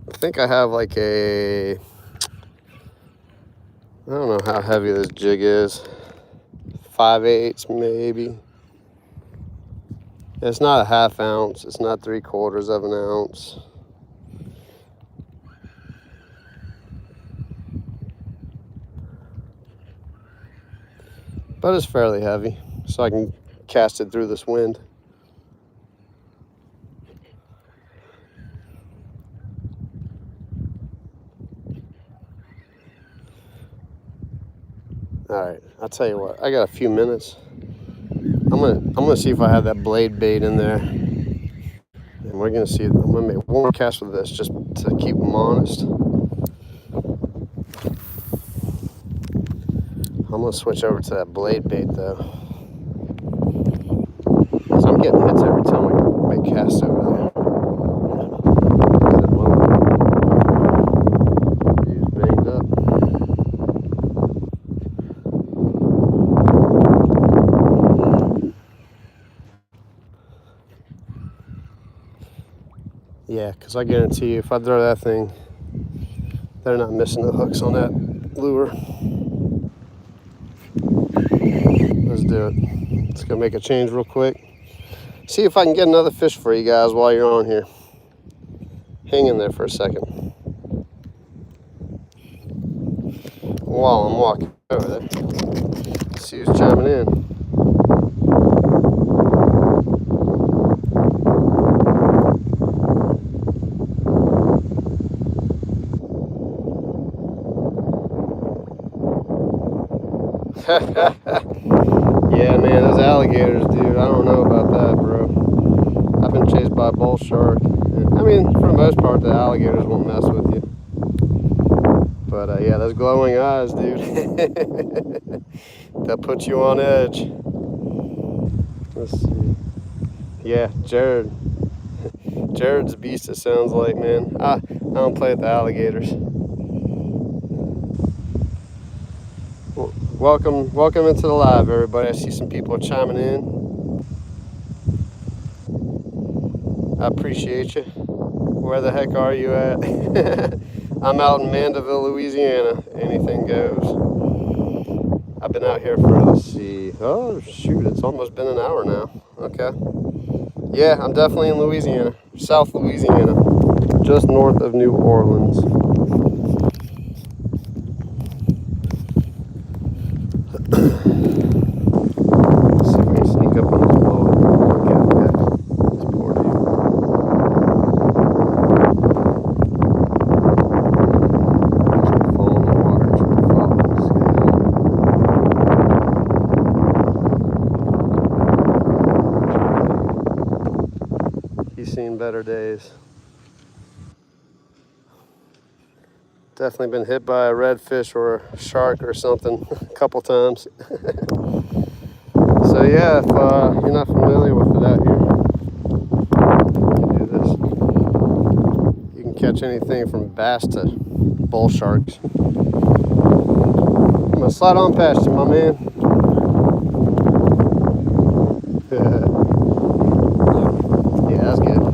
S1: I think I have like I don't know how heavy this jig is. 5/8 maybe. It's not a half ounce. It's not 3/4 of an ounce. But it's fairly heavy, so I can cast it through this wind. All right, I'll tell you what. I got a few minutes. I'm gonna see if I have that blade bait in there, and we're gonna see. I'm gonna make one more cast with this just to keep them honest. I'm gonna switch over to that blade bait though. So I'm getting hits every time I make casts over there. He's banged up. Yeah, because I guarantee you, if I throw that thing, they're not missing the hooks on that lure. Let's do it. Let's go make a change real quick. See if I can get another fish for you guys while you're on here. Hang in there for a second. While I'm walking over there. Let's see who's chiming in. Yeah, man, those alligators, dude. I don't know about that, bro. I've been chased by a bull shark. I mean, for the most part, the alligators won't mess with you. But yeah, those glowing eyes, dude. They'll put you on edge. Let's see. Yeah, Jared. Jared's a beast, it sounds like, man. I don't play with the alligators. Welcome into the live, everybody. I see some people chiming in. I appreciate you. Where the heck are you at? I'm out in Mandeville, Louisiana. Anything goes. I've been out here for, let's see. Oh, shoot, it's almost been an hour now. Okay. Yeah, I'm definitely in Louisiana. South Louisiana. Just north of New Orleans. Seen better days. Definitely been hit by a redfish or a shark or something a couple times. So yeah, if you're not familiar with it out here, you can do this. You can catch anything from bass to bull sharks. I'm gonna slide on past you, my man. Yeah, that's good.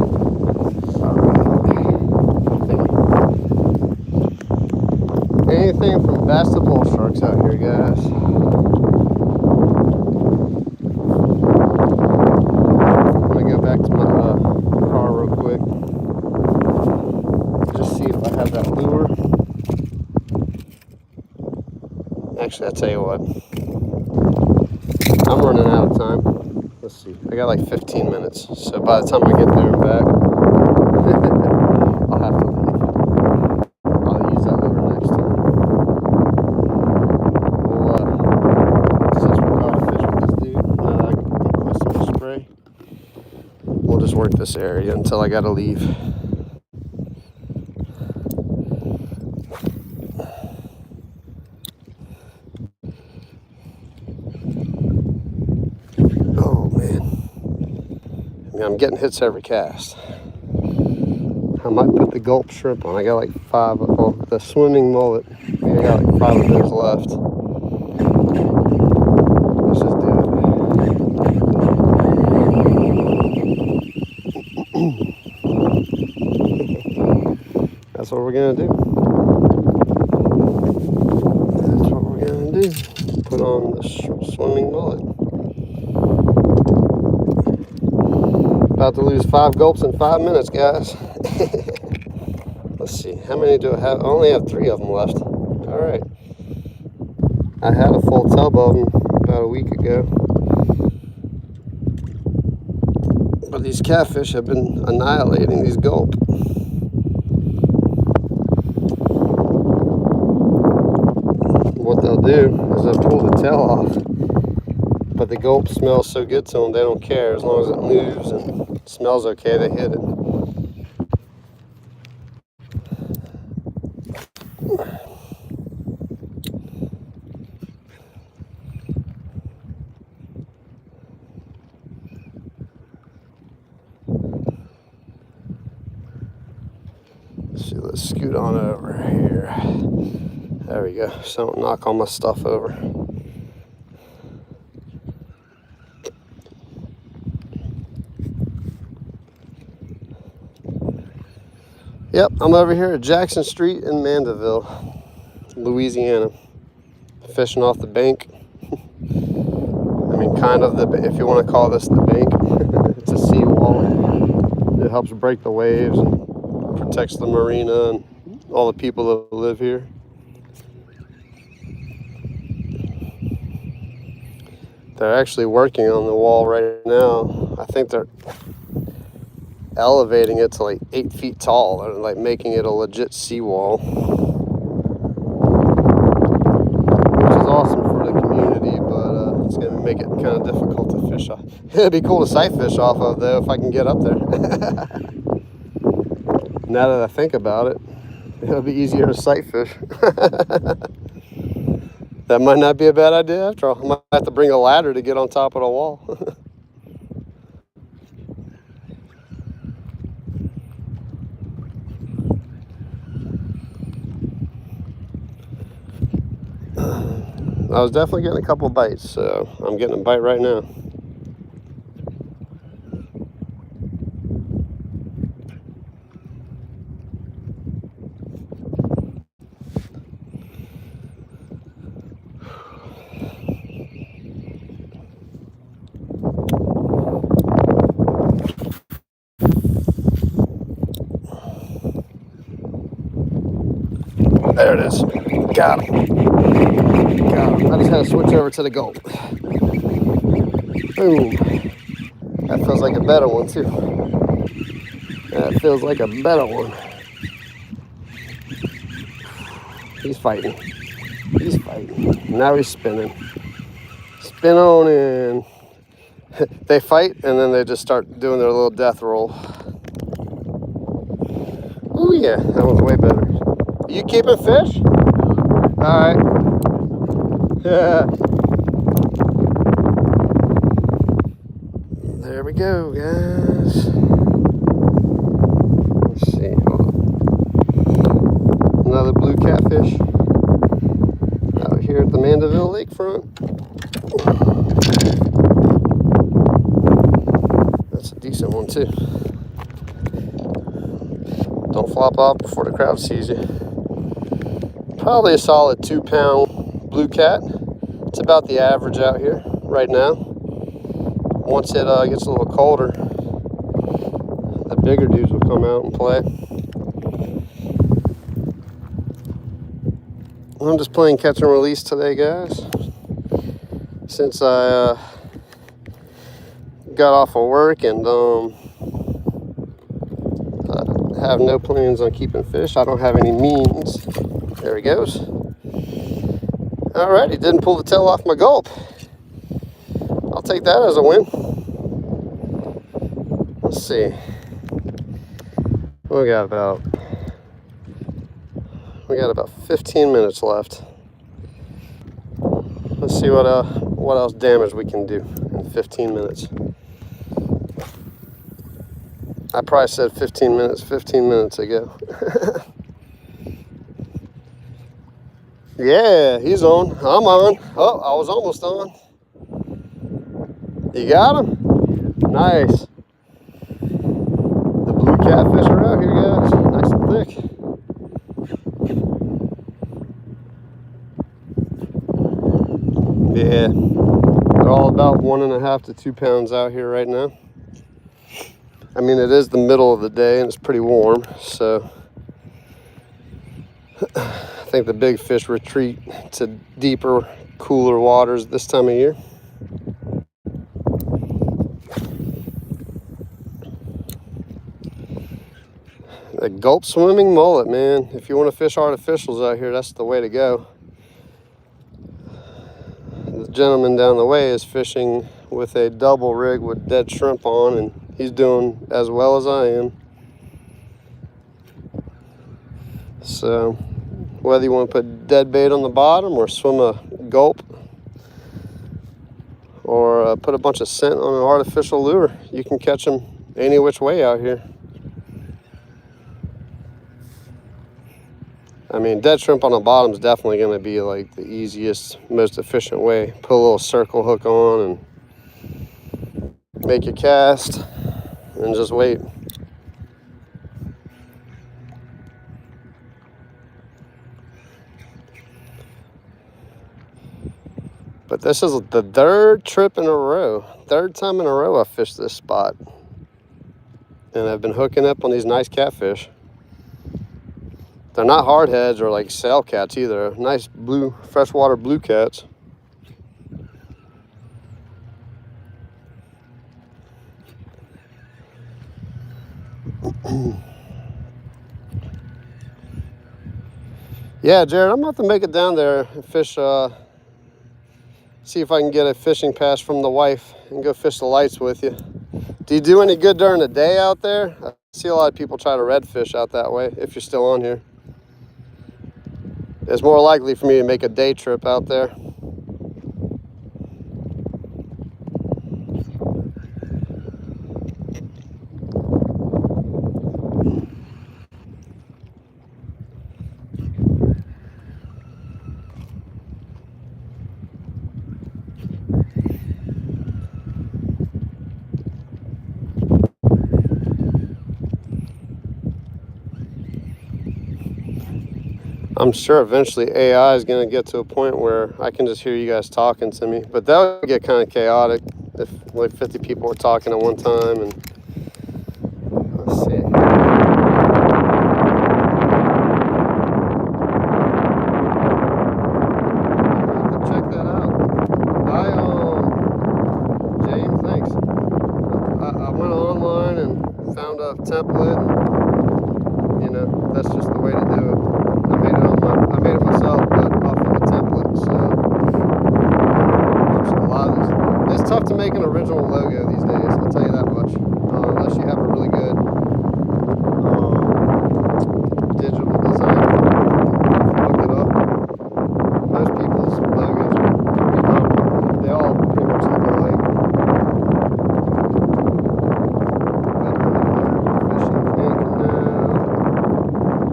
S1: Anything from bass to bull sharks out here, guys. I'm gonna go back to my car real quick. Just see if I have that lure. Actually, I'll tell you what. I'm running out of time. Let's see. I got like 15 minutes. So by the time I get there and back, I'll have to leave. I'll use that lure next time. Since we're caught a fish with this dude, I can put some spray. We'll just work this area until I gotta leave. Oh man. I mean, I'm getting hits every cast. I might put the gulp shrimp on. I got like 5, well, the swimming mullet. I got like 5 of those left. Let's just do it. That's what we're gonna do. That's what we're gonna do. Put on the swimming mullet. About to lose 5 gulps in 5 minutes, guys. Let's see, how many do I have? I only have 3 of them left. All right. I had a full tub of them about a week ago. But these catfish have been annihilating these gulp. What they'll do is they'll pull the tail off. But the gulp smells so good to them, they don't care. As long as it moves and smells okay, they hit it. let's scoot on over here. There we go, so I don't knock all my stuff over. Yep, I'm over here at Jackson Street in Mandeville, Louisiana, fishing off the bank. I mean, kind of if you want to call this the bank. It's a seawall. It helps break the waves and protects the marina and all the people that live here. They're actually working on the wall right now. I think they're elevating it to like 8 feet tall. They're like making it a legit seawall, which is awesome for the community, but it's going to make it kind of difficult to fish off. It'd be cool to sight fish off of, though, if I can get up there. Now that I think about it, it'll be easier to sight fish. That might not be a bad idea after all. I might have to bring a ladder to get on top of the wall. I was definitely getting a couple bites, so I'm getting a bite right now. There it is. Got him. Got him. I just had to switch over to the gulp. Boom. That feels like a better one, too. That feels like a better one. He's fighting. He's fighting. Now he's spinning. Spin on in. They fight, and then they just start doing their little death roll. Oh, yeah. That one's way better. You keeping fish? All right. Yeah. There we go, guys. Let's see. Another blue catfish out here at the Mandeville lakefront. That's a decent one, too. Don't flop off before the crowd sees you. Probably a solid 2-pound blue cat. It's about the average out here right now. Once it gets a little colder, the bigger dudes will come out and play. I'm just playing catch and release today, guys. Since I got off of work and I have no plans on keeping fish. I don't have any means. There he goes. Alright, he didn't pull the tail off my gulp. I'll take that as a win. Let's see. We got about 15 minutes left. Let's see what else damage we can do in 15 minutes. I probably said 15 minutes ago. Yeah, he's on. I'm on. Oh, I was almost on. You got him? Nice. The blue catfish are out here, guys. Nice and thick. Yeah, they're all about 1.5 to 2 pounds out here right now. I mean, it is the middle of the day and it's pretty warm, so I think the big fish retreat to deeper, cooler waters this time of year. The gulp swimming mullet, man. If you want to fish artificials out here, that's the way to go. The gentleman down the way is fishing with a double rig with dead shrimp on, and he's doing as well as I am. So whether you want to put dead bait on the bottom or swim a gulp or put a bunch of scent on an artificial lure, you can catch them any which way out here. mean, dead shrimp on the bottom is definitely going to be like the easiest, most efficient way. Put a little circle hook on and make your cast and just wait. But this is the third time in a row I fished this spot. And I've been hooking up on these nice catfish. They're not hardheads or like sail cats either. Nice blue, freshwater blue cats. Yeah, Jared, I'm about to make it down there and fish, see if I can get a fishing pass from the wife and go fish the lights with you. Do you do any good during the day out there? I see a lot of people try to redfish out that way, if you're still on here. It's more likely for me to make a day trip out there. I'm sure eventually AI is going to get to a point where I can just hear you guys talking to me. But that would get kind of chaotic if like 50 people were talking at one time. And let's see. Check that out. James, thanks. I went online and found a template. And, you know, that's just the way to do it. I made it myself, but off of a template. So a lot of this. It's tough to make an original logo these days. I'll tell you that much. Unless you have a really good digital designer. Look it up. Most people's logos are pretty common. They all pretty much look alike.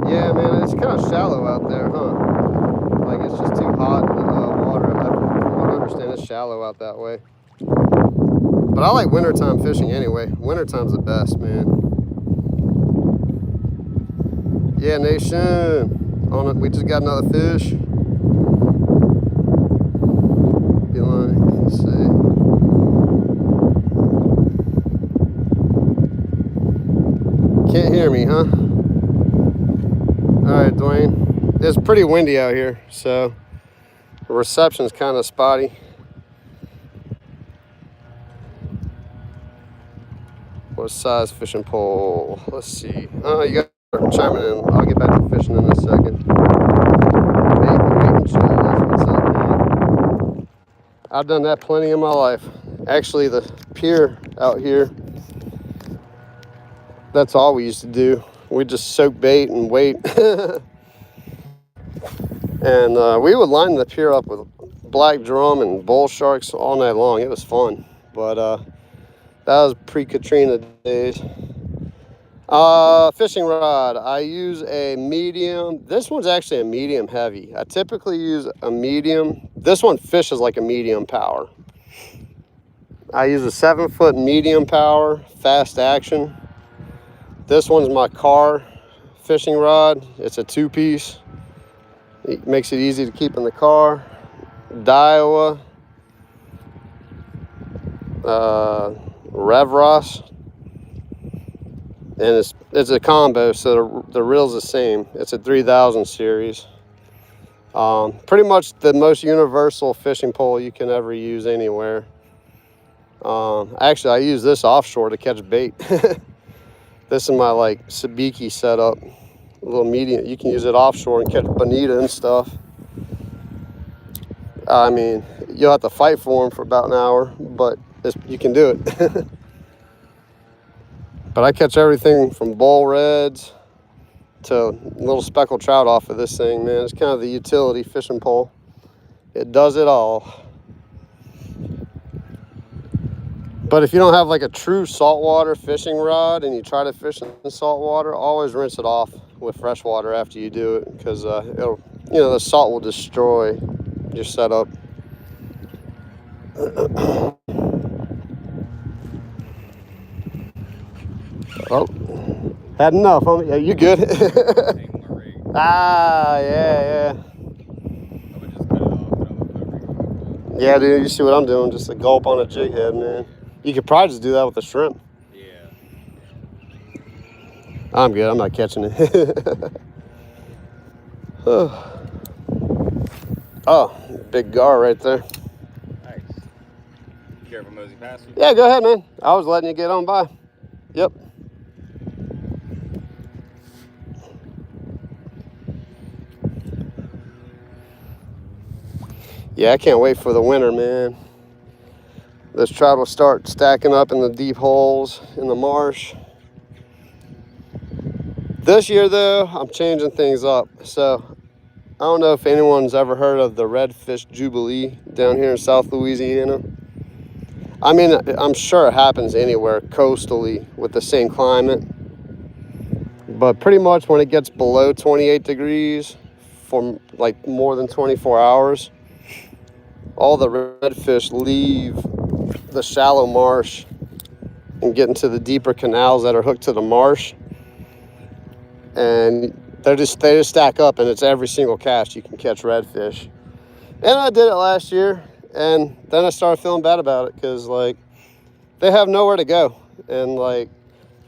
S1: Yeah, man, it's kind of shallow out there, huh? Like, it's just too hot in the water. From what I understand, it's shallow out that way. But I like wintertime fishing anyway. Wintertime's the best, man. Yeah, Nation. We just got another fish. Let's see. Can't hear me, huh? All right, Dwayne. It's pretty windy out here, so the reception's kind of spotty. What size fishing pole? Let's see. Oh, you got chiming in. I'll get back to fishing in a second. What's up, man? I've done that plenty in my life. Actually, the pier out here, that's all we used to do. We just soak bait and wait. And we would line the pier up with black drum and bull sharks all night long. It was fun. But that was pre-Katrina days. Fishing rod. I use a medium. This one's actually a medium heavy. I typically use a medium. This one fishes like a medium power. I use a 7-foot medium power, fast action. This one's my car fishing rod. It's a 2-piece. It makes it easy to keep in the car. Daiwa. Rev Ross. And it's a combo, so the reel's the same. It's a 3000 series. Pretty much the most universal fishing pole you can ever use anywhere. Actually, I use this offshore to catch bait. This is my like sabiki setup, a little medium. You can use it offshore and catch bonita and stuff. I mean, you'll have to fight for them for about an hour, but you can do it. But I catch everything from bull reds to little speckled trout off of this thing, man. It's kind of the utility fishing pole. It does it all. But if you don't have like a true saltwater fishing rod and you try to fish in saltwater, always rinse it off with fresh water after you do it, because it'll, you know, the salt will destroy your setup. Oh, had enough, homie. Yeah, you good? Ah, yeah. Yeah, dude, you see what I'm doing? Just a gulp on a jig head, man. You could probably just do that with a shrimp.
S2: Yeah.
S1: I'm good. I'm not catching it. Oh, big gar right there.
S2: Nice. Careful, Mosey, pass you.
S1: Yeah, go ahead, man. I was letting you get on by. Yep. Yeah, I can't wait for the winter, man. This trout will start stacking up in the deep holes in the marsh. This year, though, I'm changing things up. So, I don't know if anyone's ever heard of the Redfish Jubilee down here in South Louisiana. I mean, I'm sure it happens anywhere coastally with the same climate. But pretty much when it gets below 28 degrees for like more than 24 hours, all the redfish leave the shallow marsh and get into the deeper canals that are hooked to the marsh. And they just stack up, and it's every single cast you can catch redfish. And I did it last year, and then I started feeling bad about it because, like, they have nowhere to go. And, like,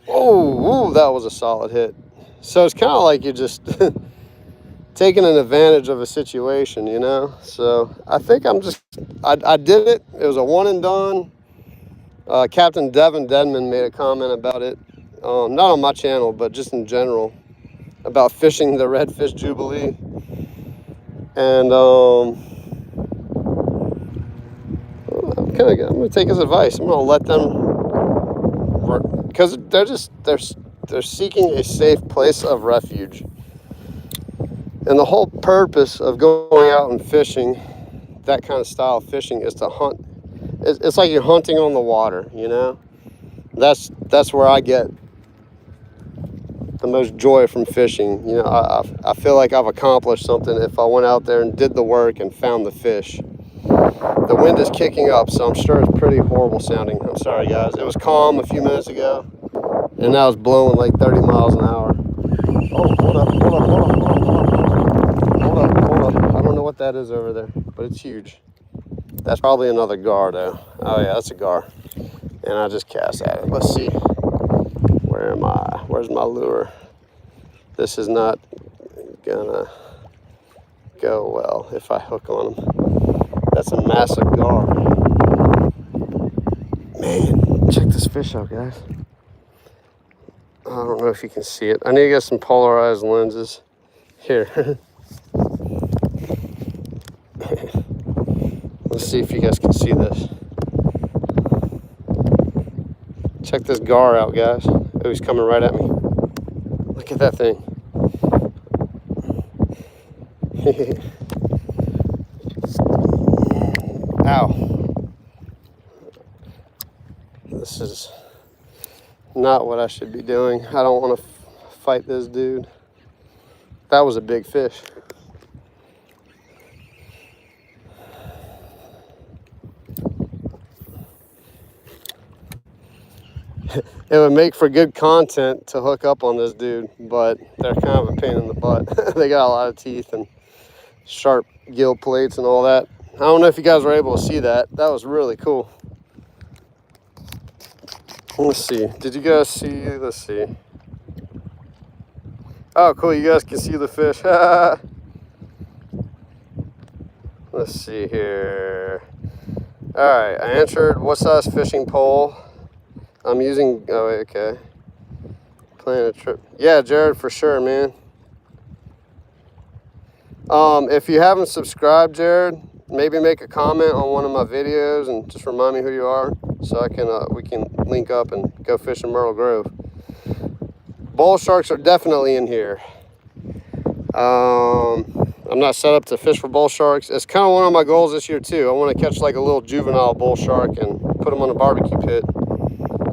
S1: oh, that was a solid hit. So it's kind of like you're just taking an advantage of a situation, you know? So I think I did it. It was a one and done. Captain Devin Denman made a comment about it, not on my channel, but just in general, about fishing the Redfish Jubilee. And I'm gonna take his advice. I'm gonna let them work, because they're seeking a safe place of refuge. And the whole purpose of going out and fishing, that kind of style of fishing, is to hunt. It's like you're hunting on the water, you know? That's where I get the most joy from fishing. You know, I feel like I've accomplished something if I went out there and did the work and found the fish. The wind is kicking up, so I'm sure it's pretty horrible sounding. I'm sorry, guys. It was calm a few minutes ago, and now it's blowing like 30 miles an hour. Oh, hold up. I don't know what that is over there, but it's huge. That's probably another gar, though. Oh, yeah, that's a gar. And I just cast at it. Let's see. Where am I? Where's my lure? This is not gonna go well if I hook on him. That's a massive gar. Man, check this fish out, guys. I don't know if you can see it. I need to get some polarized lenses. Here. Let's see if you guys can see this. Check this gar out, guys. Oh, he's coming right at me. Look at that thing. Ow. This is not what I should be doing. I don't want to fight this dude. That was a big fish. It would make for good content to hook up on this dude, but they're kind of a pain in the butt. They got a lot of teeth and sharp gill plates and all that. I don't know if you guys were able to see that. That was really cool. Let's see. Did you guys see? Let's see. Oh, cool. You guys can see the fish. Let's see here. All right. I answered what size fishing pole I'm using. Oh, okay. Plan a trip. Yeah, Jared, for sure, man. If you haven't subscribed, Jared, maybe make a comment on one of my videos and just remind me who you are, so I can we can link up and go fish in Myrtle Grove. Bull sharks are definitely in here. I'm not set up to fish for bull sharks. It's kind of one of my goals this year too. I want to catch like a little juvenile bull shark and put them on a barbecue pit.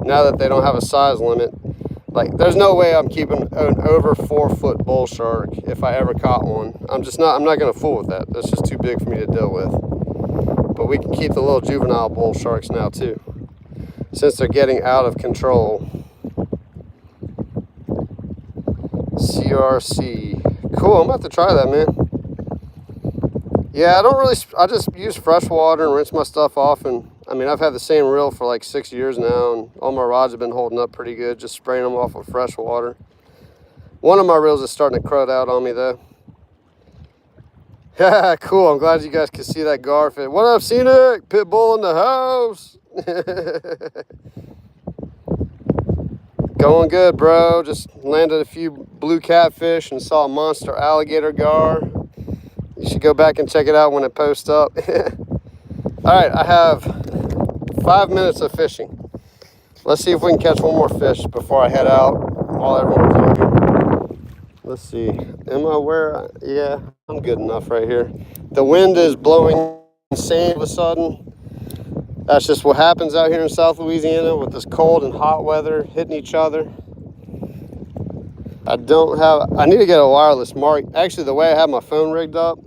S1: Now that they don't have a size limit, Like, there's no way I'm keeping an over 4-foot bull shark if I ever caught one. I'm not going to fool with that. That's just too big for me to deal with. But we can keep the little juvenile bull sharks now too, since they're getting out of control. CRC. Cool, I'm about to try that, man. Yeah, I just use fresh water and rinse my stuff off. And I mean, I've had the same reel for like 6 years now, and all my rods have been holding up pretty good, just spraying them off with fresh water. One of my reels is starting to crud out on me though. Yeah, cool. I'm glad you guys can see that garfish. What up, Scenic? Pitbull in the house. Going good, bro. Just landed a few blue catfish and saw a monster alligator gar. You should go back and check it out when it posts up. All right, I have 5 minutes of fishing. Let's see if we can catch one more fish before I head out while everyone's on here. Let's see. Am I where? Yeah, I'm good enough right here. The wind is blowing insane all of a sudden. That's just what happens out here in South Louisiana with this cold and hot weather hitting each other. I need to get a wireless mark. Actually, the way I have my phone rigged up,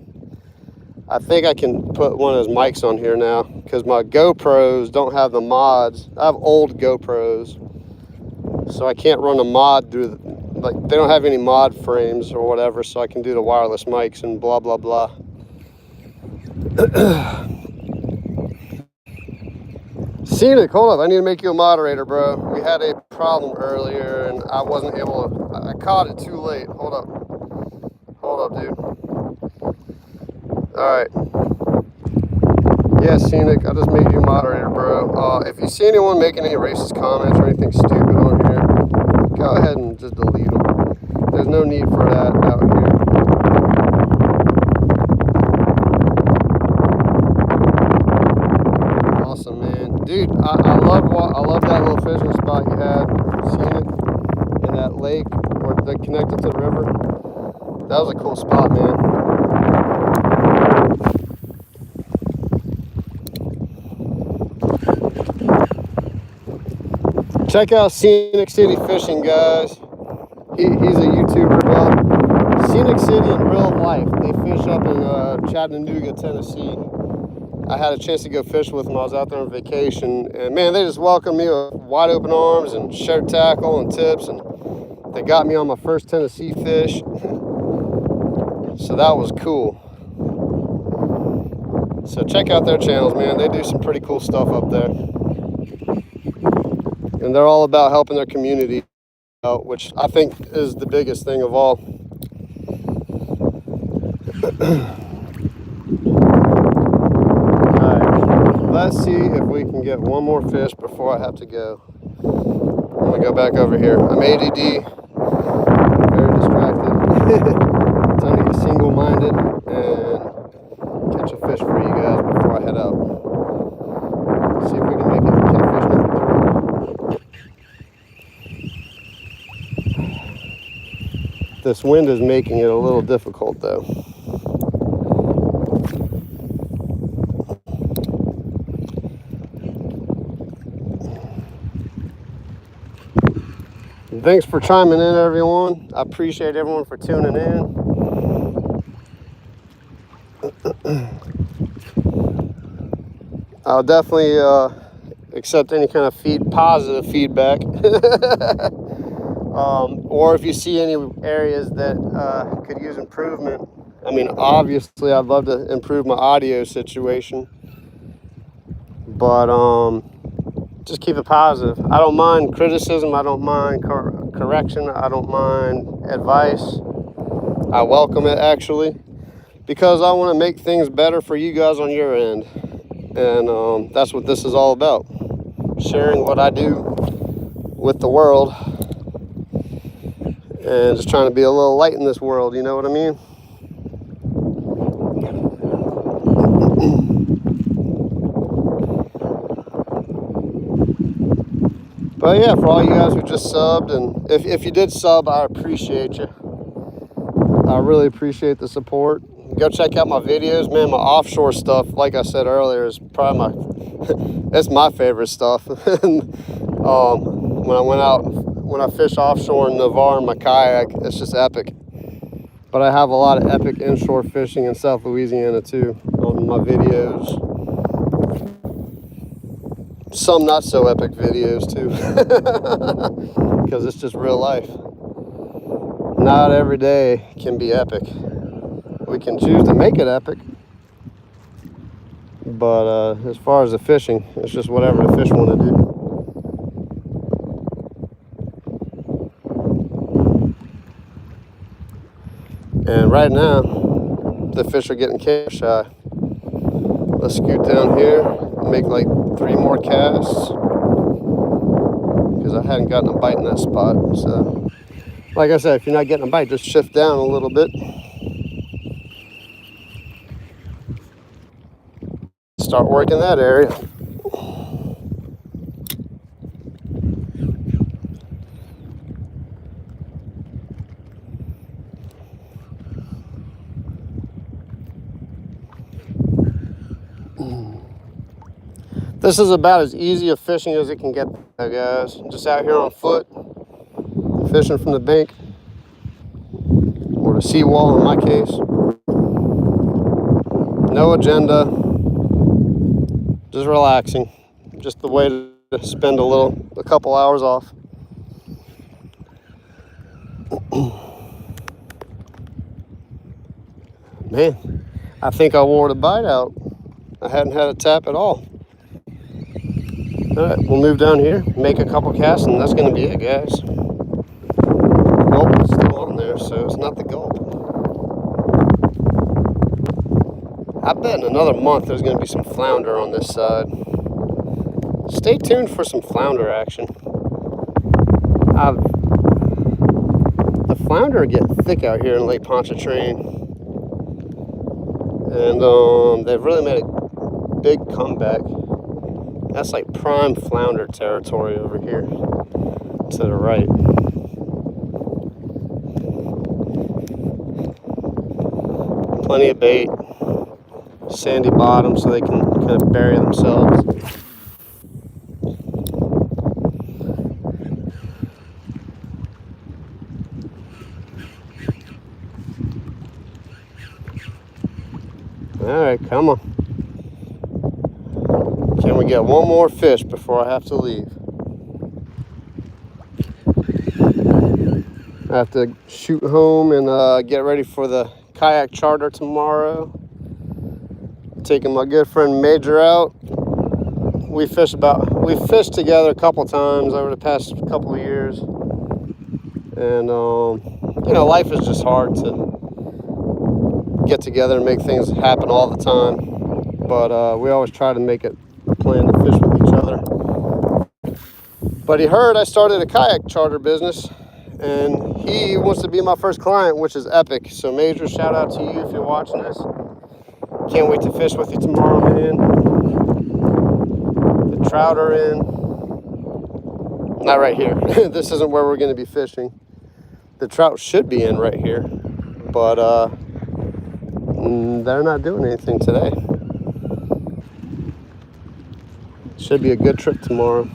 S1: I think I can put one of those mics on here now, because my GoPros don't have the mods. I have old GoPros, so I can't run a mod through, like, they don't have any mod frames or whatever, so I can do the wireless mics and blah, blah, blah. Scenic, hold up, I need to make you a moderator, bro. We had a problem earlier and I wasn't able to, I caught it too late. Hold up, dude. All right. Yeah, Scenic, I just made you a moderator, bro. If you see anyone making any racist comments or anything stupid on here, go ahead and just delete them. There's no need for that out here. Awesome, man. Dude, I love that little fishing spot you had, Scenic, in that lake where they connected to the river. That was a cool spot, man. Check out Scenic City Fishing, guys. He's a YouTuber. Well, Scenic City in real life. They fish up in Chattanooga, Tennessee. I had a chance to go fish with them. I was out there on vacation, and man, they just welcomed me with wide open arms and shirt tackle and tips, and they got me on my first Tennessee fish. So that was cool. So check out their channels, man. They do some pretty cool stuff up there. And they're all about helping their community out, which I think is the biggest thing of all. Let's see if we can get one more fish before I have to go. I'm gonna go back over here. I'm ADD, very distracted. Time to get single-minded and catch a fish for you guys before I head out. See if we can make it catfish number 3. This wind is making it a little difficult though. Thanks for chiming in, everyone. I appreciate everyone for tuning in. I'll definitely accept any kind of positive feedback. Or if you see any areas that could use improvement. I mean, obviously, I'd love to improve my audio situation. But just keep it positive. I don't mind criticism. I don't mind correction. I don't mind advice. I welcome it, actually, because I want to make things better for you guys on your end. And that's what this is all about. Sharing what I do with the world and just trying to be a little light in this world, you know what I mean? But yeah, for all you guys who just subbed, and if you did sub, I appreciate you. I really appreciate the support. Go check out my videos, man. My offshore stuff, like I said earlier, is probably it's my favorite stuff. When I went out when I fish offshore in Navarre in my kayak, it's just epic. But I have a lot of epic inshore fishing in South Louisiana too on my videos. Some not so epic videos too, because it's just real life. Not every day can be epic. We can choose to make it epic, but as far as the fishing, it's just whatever the fish want to do. And right now, the fish are getting camera shy. Let's scoot down here, make like 3 more casts, because I hadn't gotten a bite in that spot. So, like I said, if you're not getting a bite, just shift down a little bit. Start working that area. This is about as easy of fishing as it can get, guys. Just out here on foot, fishing from the bank, or the seawall in my case. No agenda, just relaxing. Just the way to spend a couple hours off. Man, I think I wore the bite out. I hadn't had a tap at all. All right, we'll move down here, make a couple casts, and that's going to be it, guys. Gulp is still on there, so it's not the gulp. I bet in another month there's going to be some flounder on this side. Stay tuned for some flounder action. The flounder get thick out here in Lake Pontchartrain, and they've really made a big comeback. That's like prime flounder territory over here to the right. Plenty of bait, sandy bottom so they can kind of bury themselves. All right, come on. Can we get one more fish before I have to leave? I have to shoot home and get ready for the kayak charter tomorrow. Taking my good friend Major out. We fished together a couple times over the past couple of years. And you know, life is just hard to get together and make things happen all the time. But we always try to make it a plan to fish with each other. But he heard I started a kayak charter business, and he wants to be my first client, which is epic. So Major, shout out to you if you're watching this. Can't wait to fish with you tomorrow, man. The trout are in. Not right here. This isn't where we're going to be fishing. The trout should be in right here, but they're not doing anything today. Should be a good trip tomorrow.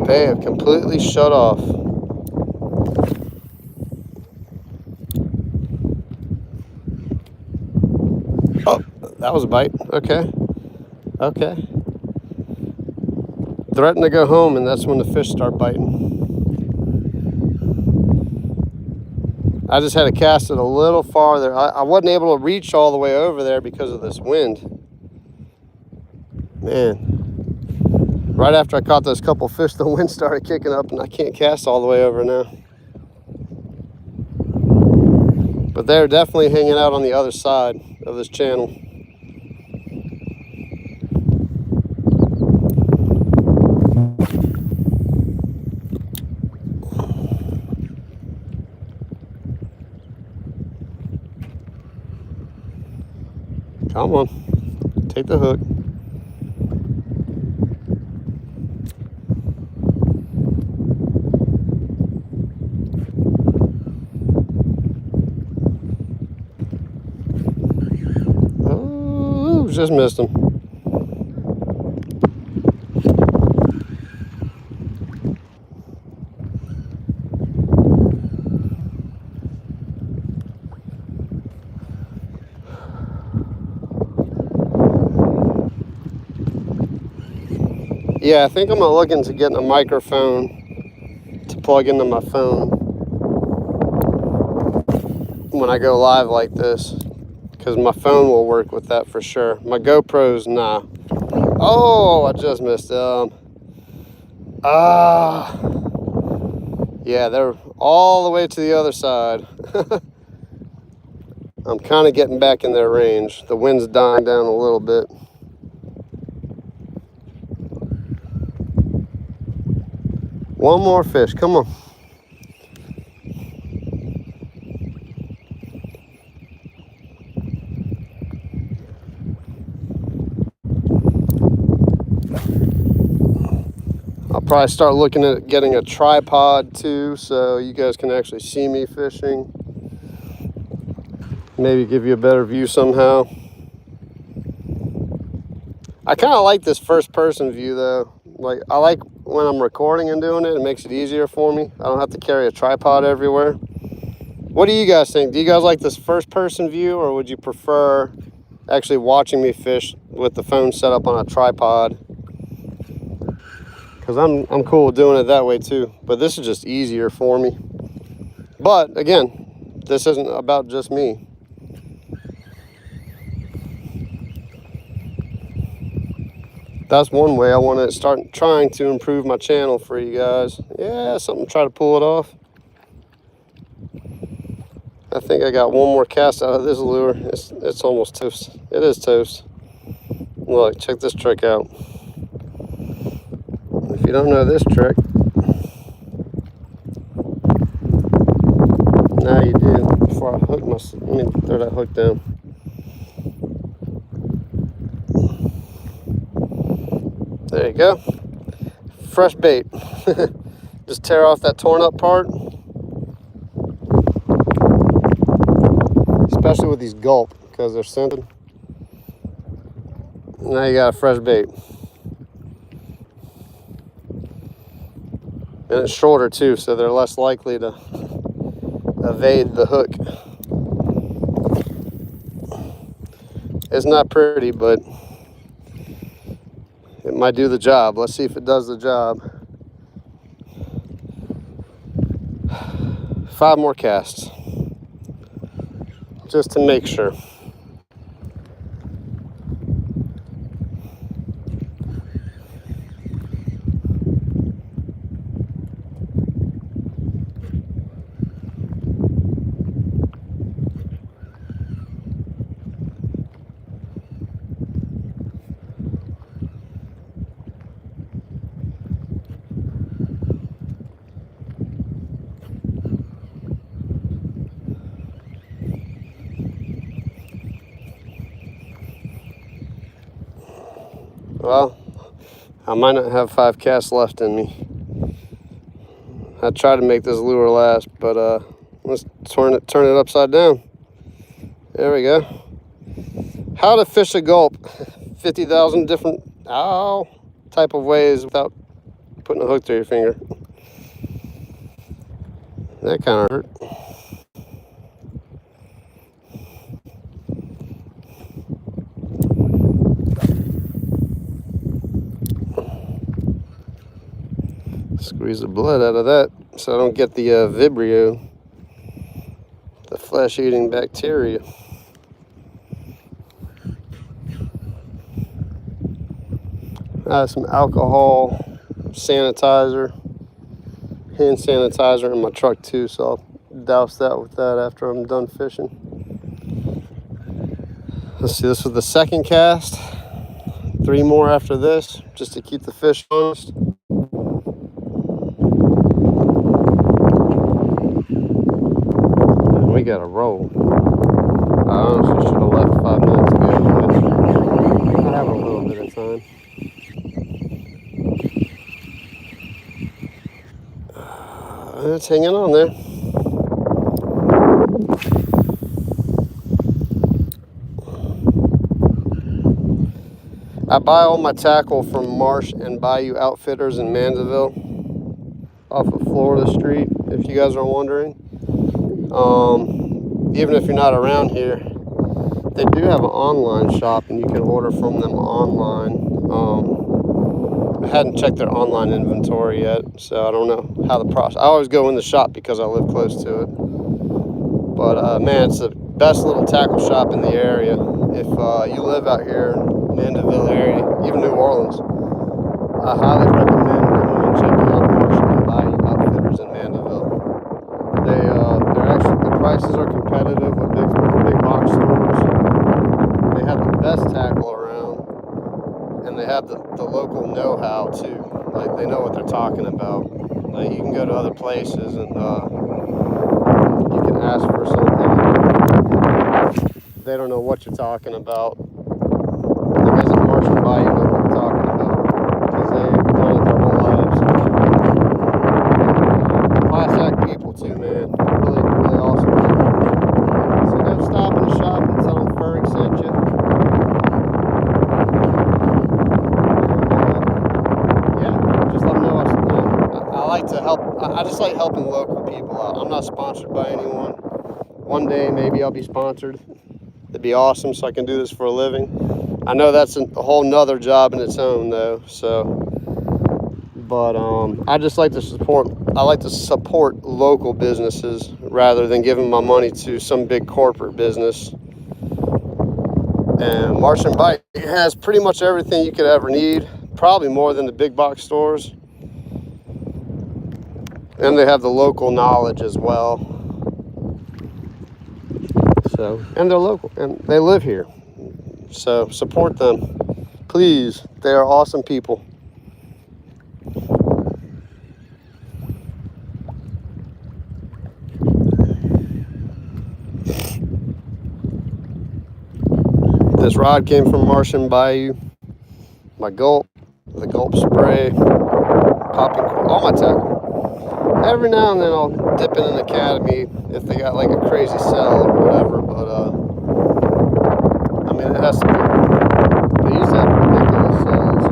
S1: They have completely shut off. Oh, that was a bite. Okay. Okay. Threaten to go home, and that's when the fish start biting. I just had to cast it a little farther. I wasn't able to reach all the way over there because of this wind. Man. Right after I caught those couple fish, the wind started kicking up, and I can't cast all the way over now. But they're definitely hanging out on the other side of this channel. Come on, take the hook. Oops, just missed him. Yeah, I think I'm gonna look into getting a microphone to plug into my phone when I go live like this, because my phone will work with that for sure. My GoPro's nah. Oh, I just missed them. Yeah, they're all the way to the other side. I'm kind of getting back in their range. The wind's dying down a little bit. One more fish, come on. I'll probably start looking at getting a tripod too, so you guys can actually see me fishing. Maybe give you a better view somehow. I kind of like this first person view though. Like, I like when I'm recording and doing it, it makes it easier for me. I don't have to carry a tripod everywhere. What do you guys think? Do you guys like this first person view, or would you prefer actually watching me fish with the phone set up on a tripod? Because I'm cool with doing it that way too, but this is just easier for me. But again, this isn't about just me. That's one way I want to start trying to improve my channel for you guys. Yeah, something to try to pull it off. I think I got one more cast out of this lure. It's almost toast. It is toast. Look, check this trick out. If you don't know this trick, now you do. Before I hook let me throw that hook down. There you go. Fresh bait. Just tear off that torn up part. Especially with these gulp, because they're scented. Now you got a fresh bait. And it's shorter too, so they're less likely to evade the hook. It's not pretty, but it might do the job. Let's see if it does the job. 5 more casts, just to make sure. Well, I might not have 5 casts left in me. I tried to make this lure last, but let's turn it upside down. There we go. How to fish a gulp. 50,000 different type of ways without putting a hook through your finger. That kind of hurt. Squeeze the blood out of that so I don't get the Vibrio, the flesh-eating bacteria. I have some alcohol sanitizer, hand sanitizer in my truck too, so I'll douse that with that after I'm done fishing. Let's see, this was the second cast. 3 more after this, just to keep the fish honest. We got to roll. I honestly should have left 5 minutes ago, but I have a little bit of time. It's hanging on there. I buy all my tackle from Marsh and Bayou Outfitters in Mandeville, off of Florida Street, if you guys are wondering. Even if you're not around here, they do have an online shop and you can order from them online. I hadn't checked their online inventory yet, so I don't know how the process. I always go in the shop because I live close to it. But man, it's the best little tackle shop in the area. If you live out here in Mandeville area, even New Orleans, I highly recommend going and checking out Marsh and Bayou Outfitters in Mandeville. They're actually, the prices are competitive with big box stores. They have the best tackle around, and they have the local know-how too. Like, they know what they're talking about. Like, you can go to other places and you can ask for something. They don't know what you're talking about. The guys at Marsh and Bayou know what they're talking about because they've done it their whole lives. Class act people too, man. Really, really awesome people. So go stop in the shop and tell them Ferg sent you. And yeah, just let them know I like to help. I just like helping local people out. I'm not sponsored by anyone. One day maybe I'll be sponsored. It'd be awesome, so I can do this for a living. I know that's a whole nother job in its own though, so. But I just like to support. I like to support local businesses rather than giving my money to some big corporate business. And Marsh and Bayou has pretty much everything you could ever need, probably more than the big box stores. And they have the local knowledge as well. So, and they're local and they live here. So support them, please. They are awesome people. This rod came from Marsh and Bayou. My gulp, the gulp spray, popping, all my tackle. Every now and then I'll dip in an academy if they got like a crazy sell or whatever, but I mean, it has to be. They used to have ridiculous sells,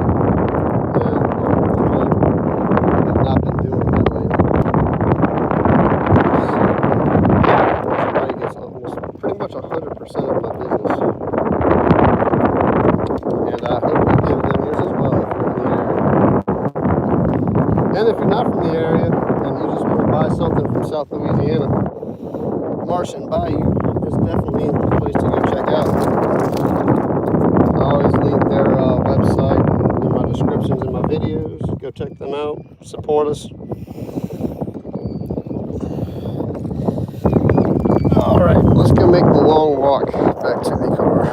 S1: and have not been doing that lately. Somebody gets almost pretty much 100% of my business. And I hope you give them yours as well if you're in the area. And if you're not from the area and you just want to buy something from South Louisiana, Marsh and Bayou is definitely the place to go check out. I always link their website in my descriptions in my videos. Go check them out. Support us. All right, let's go make the long walk back to the car.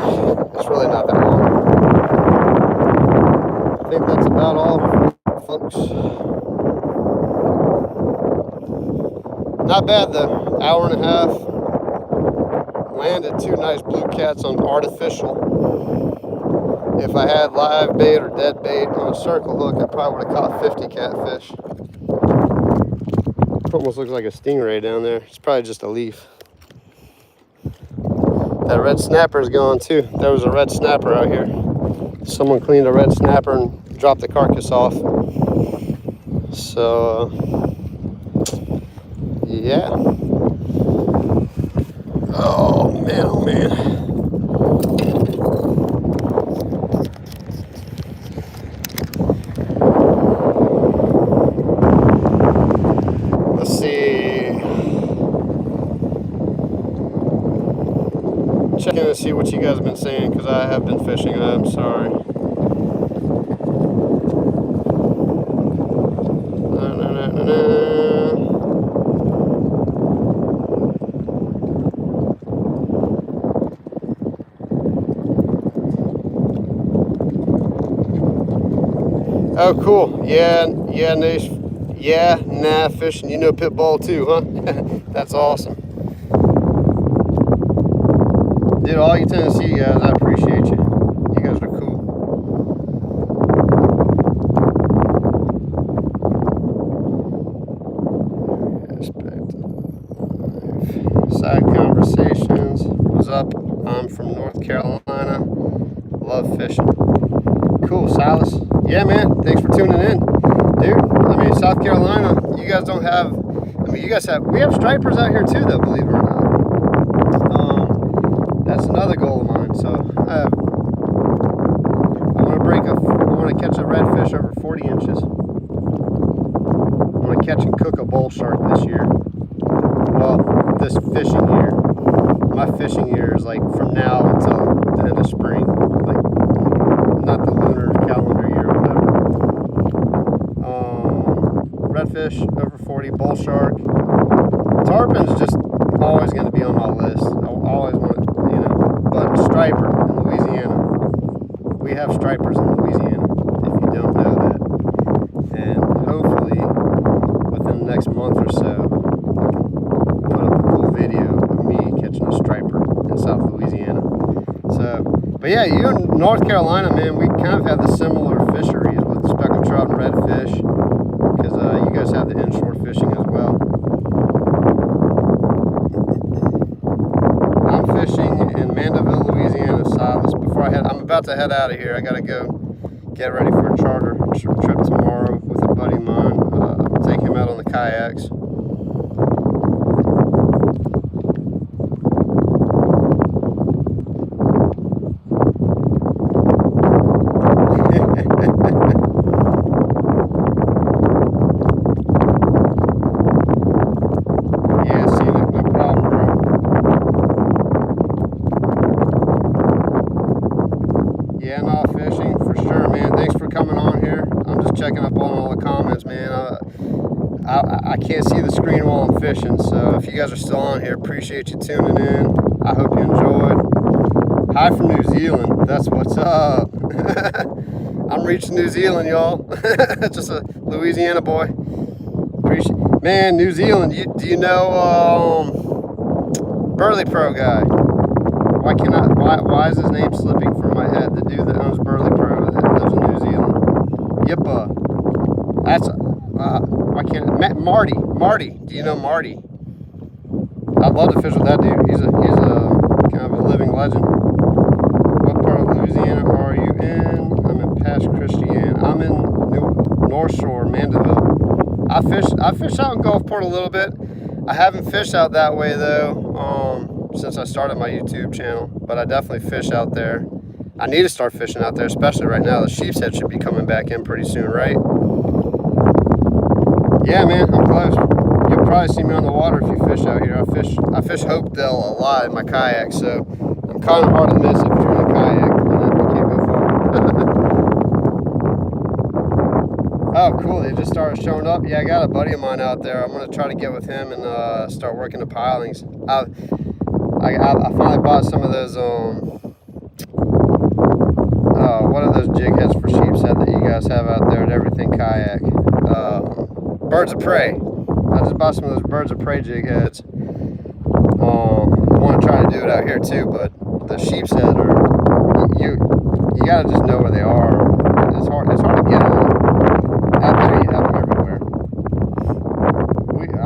S1: It's really not that long. I think that's about all, folks. Not bad though. Hour and a half. Landed 2 nice blue cats on artificial. If I had live bait or dead bait on a circle hook, I probably would have caught 50 catfish. Almost looks like a stingray down there. It's probably just a leaf. That red snapper's gone too. There was a red snapper out here. Someone cleaned a red snapper and dropped the carcass off. So, yeah. Oh man, oh man. Let's see. Check in to see what you guys have been saying, because I have been fishing. I'm sorry. Oh, cool. Yeah, Nash. Yeah, nah, fishing. You know Pitbull too, huh? That's awesome. Dude, all you Tennessee guys, I appreciate you. You guys are cool. Side conversations. What's up? I'm from North Carolina. Love fishing. Silas. Yeah, man. Thanks for tuning in, dude. I mean, South Carolina, you guys don't have. I mean, you guys have. We have stripers out here too, though. Believe it or not. That's another goal of mine. So I want to catch a redfish over 40 inches. I want to catch and cook a bull shark this year. Well, this fishing year. My fishing year is like from now until the end of spring, like not the lunar calendar year or whatever. Redfish over 40, bull shark. Tarpon's just always going to be on my list. I always want it, you know. But striper in Louisiana, we have stripers in Louisiana. If you don't know that, and hopefully within the next month or so, put up a cool video of me catching a striper in South Louisiana. So, but yeah, you in North Carolina, man, we kind of have the similar fisheries with speckled trout and redfish, because you guys have the inshore fishing as well. I'm fishing in Mandeville, Louisiana, Silas. I'm about to head out of here. I gotta go get ready for a charter trip tomorrow with a buddy of mine. Take him out on the kayaks. Yeah, scenic, no problem, bro. Yeah, no, fishing for sure, man. Thanks for coming on here. I'm just checking up on all the comments, man. I can't see the screen while I'm fishing, so if you guys are still on here, appreciate you tuning in. I hope you enjoyed. Hi from New Zealand. That's what's up. I'm reaching New Zealand, y'all. Just a Louisiana boy. Man, New Zealand. Do you know Burley Pro guy? Why is his name slipping from my head? The dude that owns Burley Pro that lives in New Zealand. Yippa. That's Marty. Do you know Marty? I'd love to fish with that dude. He's a kind of a living legend. What part of Louisiana are you in? I'm in Pass Christian. I'm in North Shore, Mandeville. I fish out in Gulfport a little bit. I haven't fished out that way though, since I started my YouTube channel, but I definitely fish out there. I need to start fishing out there, especially right now. The sheep's head should be coming back in pretty soon, right? Yeah, man, I'm close. You'll probably see me on the water if you fish out here. I fish Hopedale a lot in my kayak, so I'm kind of hard to miss if you're in a kayak and you can't go far. Oh, cool. They just started showing up. Yeah, I got a buddy of mine out there. I'm going to try to get with him and start working the pilings. I finally bought some of those, what are those jig heads for sheep's head that you guys have out there at Everything Kayak? Birds of Prey. I just bought some of those Birds of Prey jig heads. I want to try to do it out here too, but the sheep's head you gotta just know where they are. It's hard to get them. Out there you have them everywhere.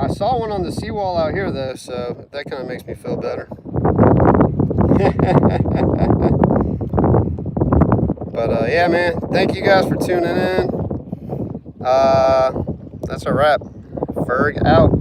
S1: I saw one on the seawall out here though, so that kind of makes me feel better. But yeah, man, thank you guys for tuning in. That's a wrap. Ferg out.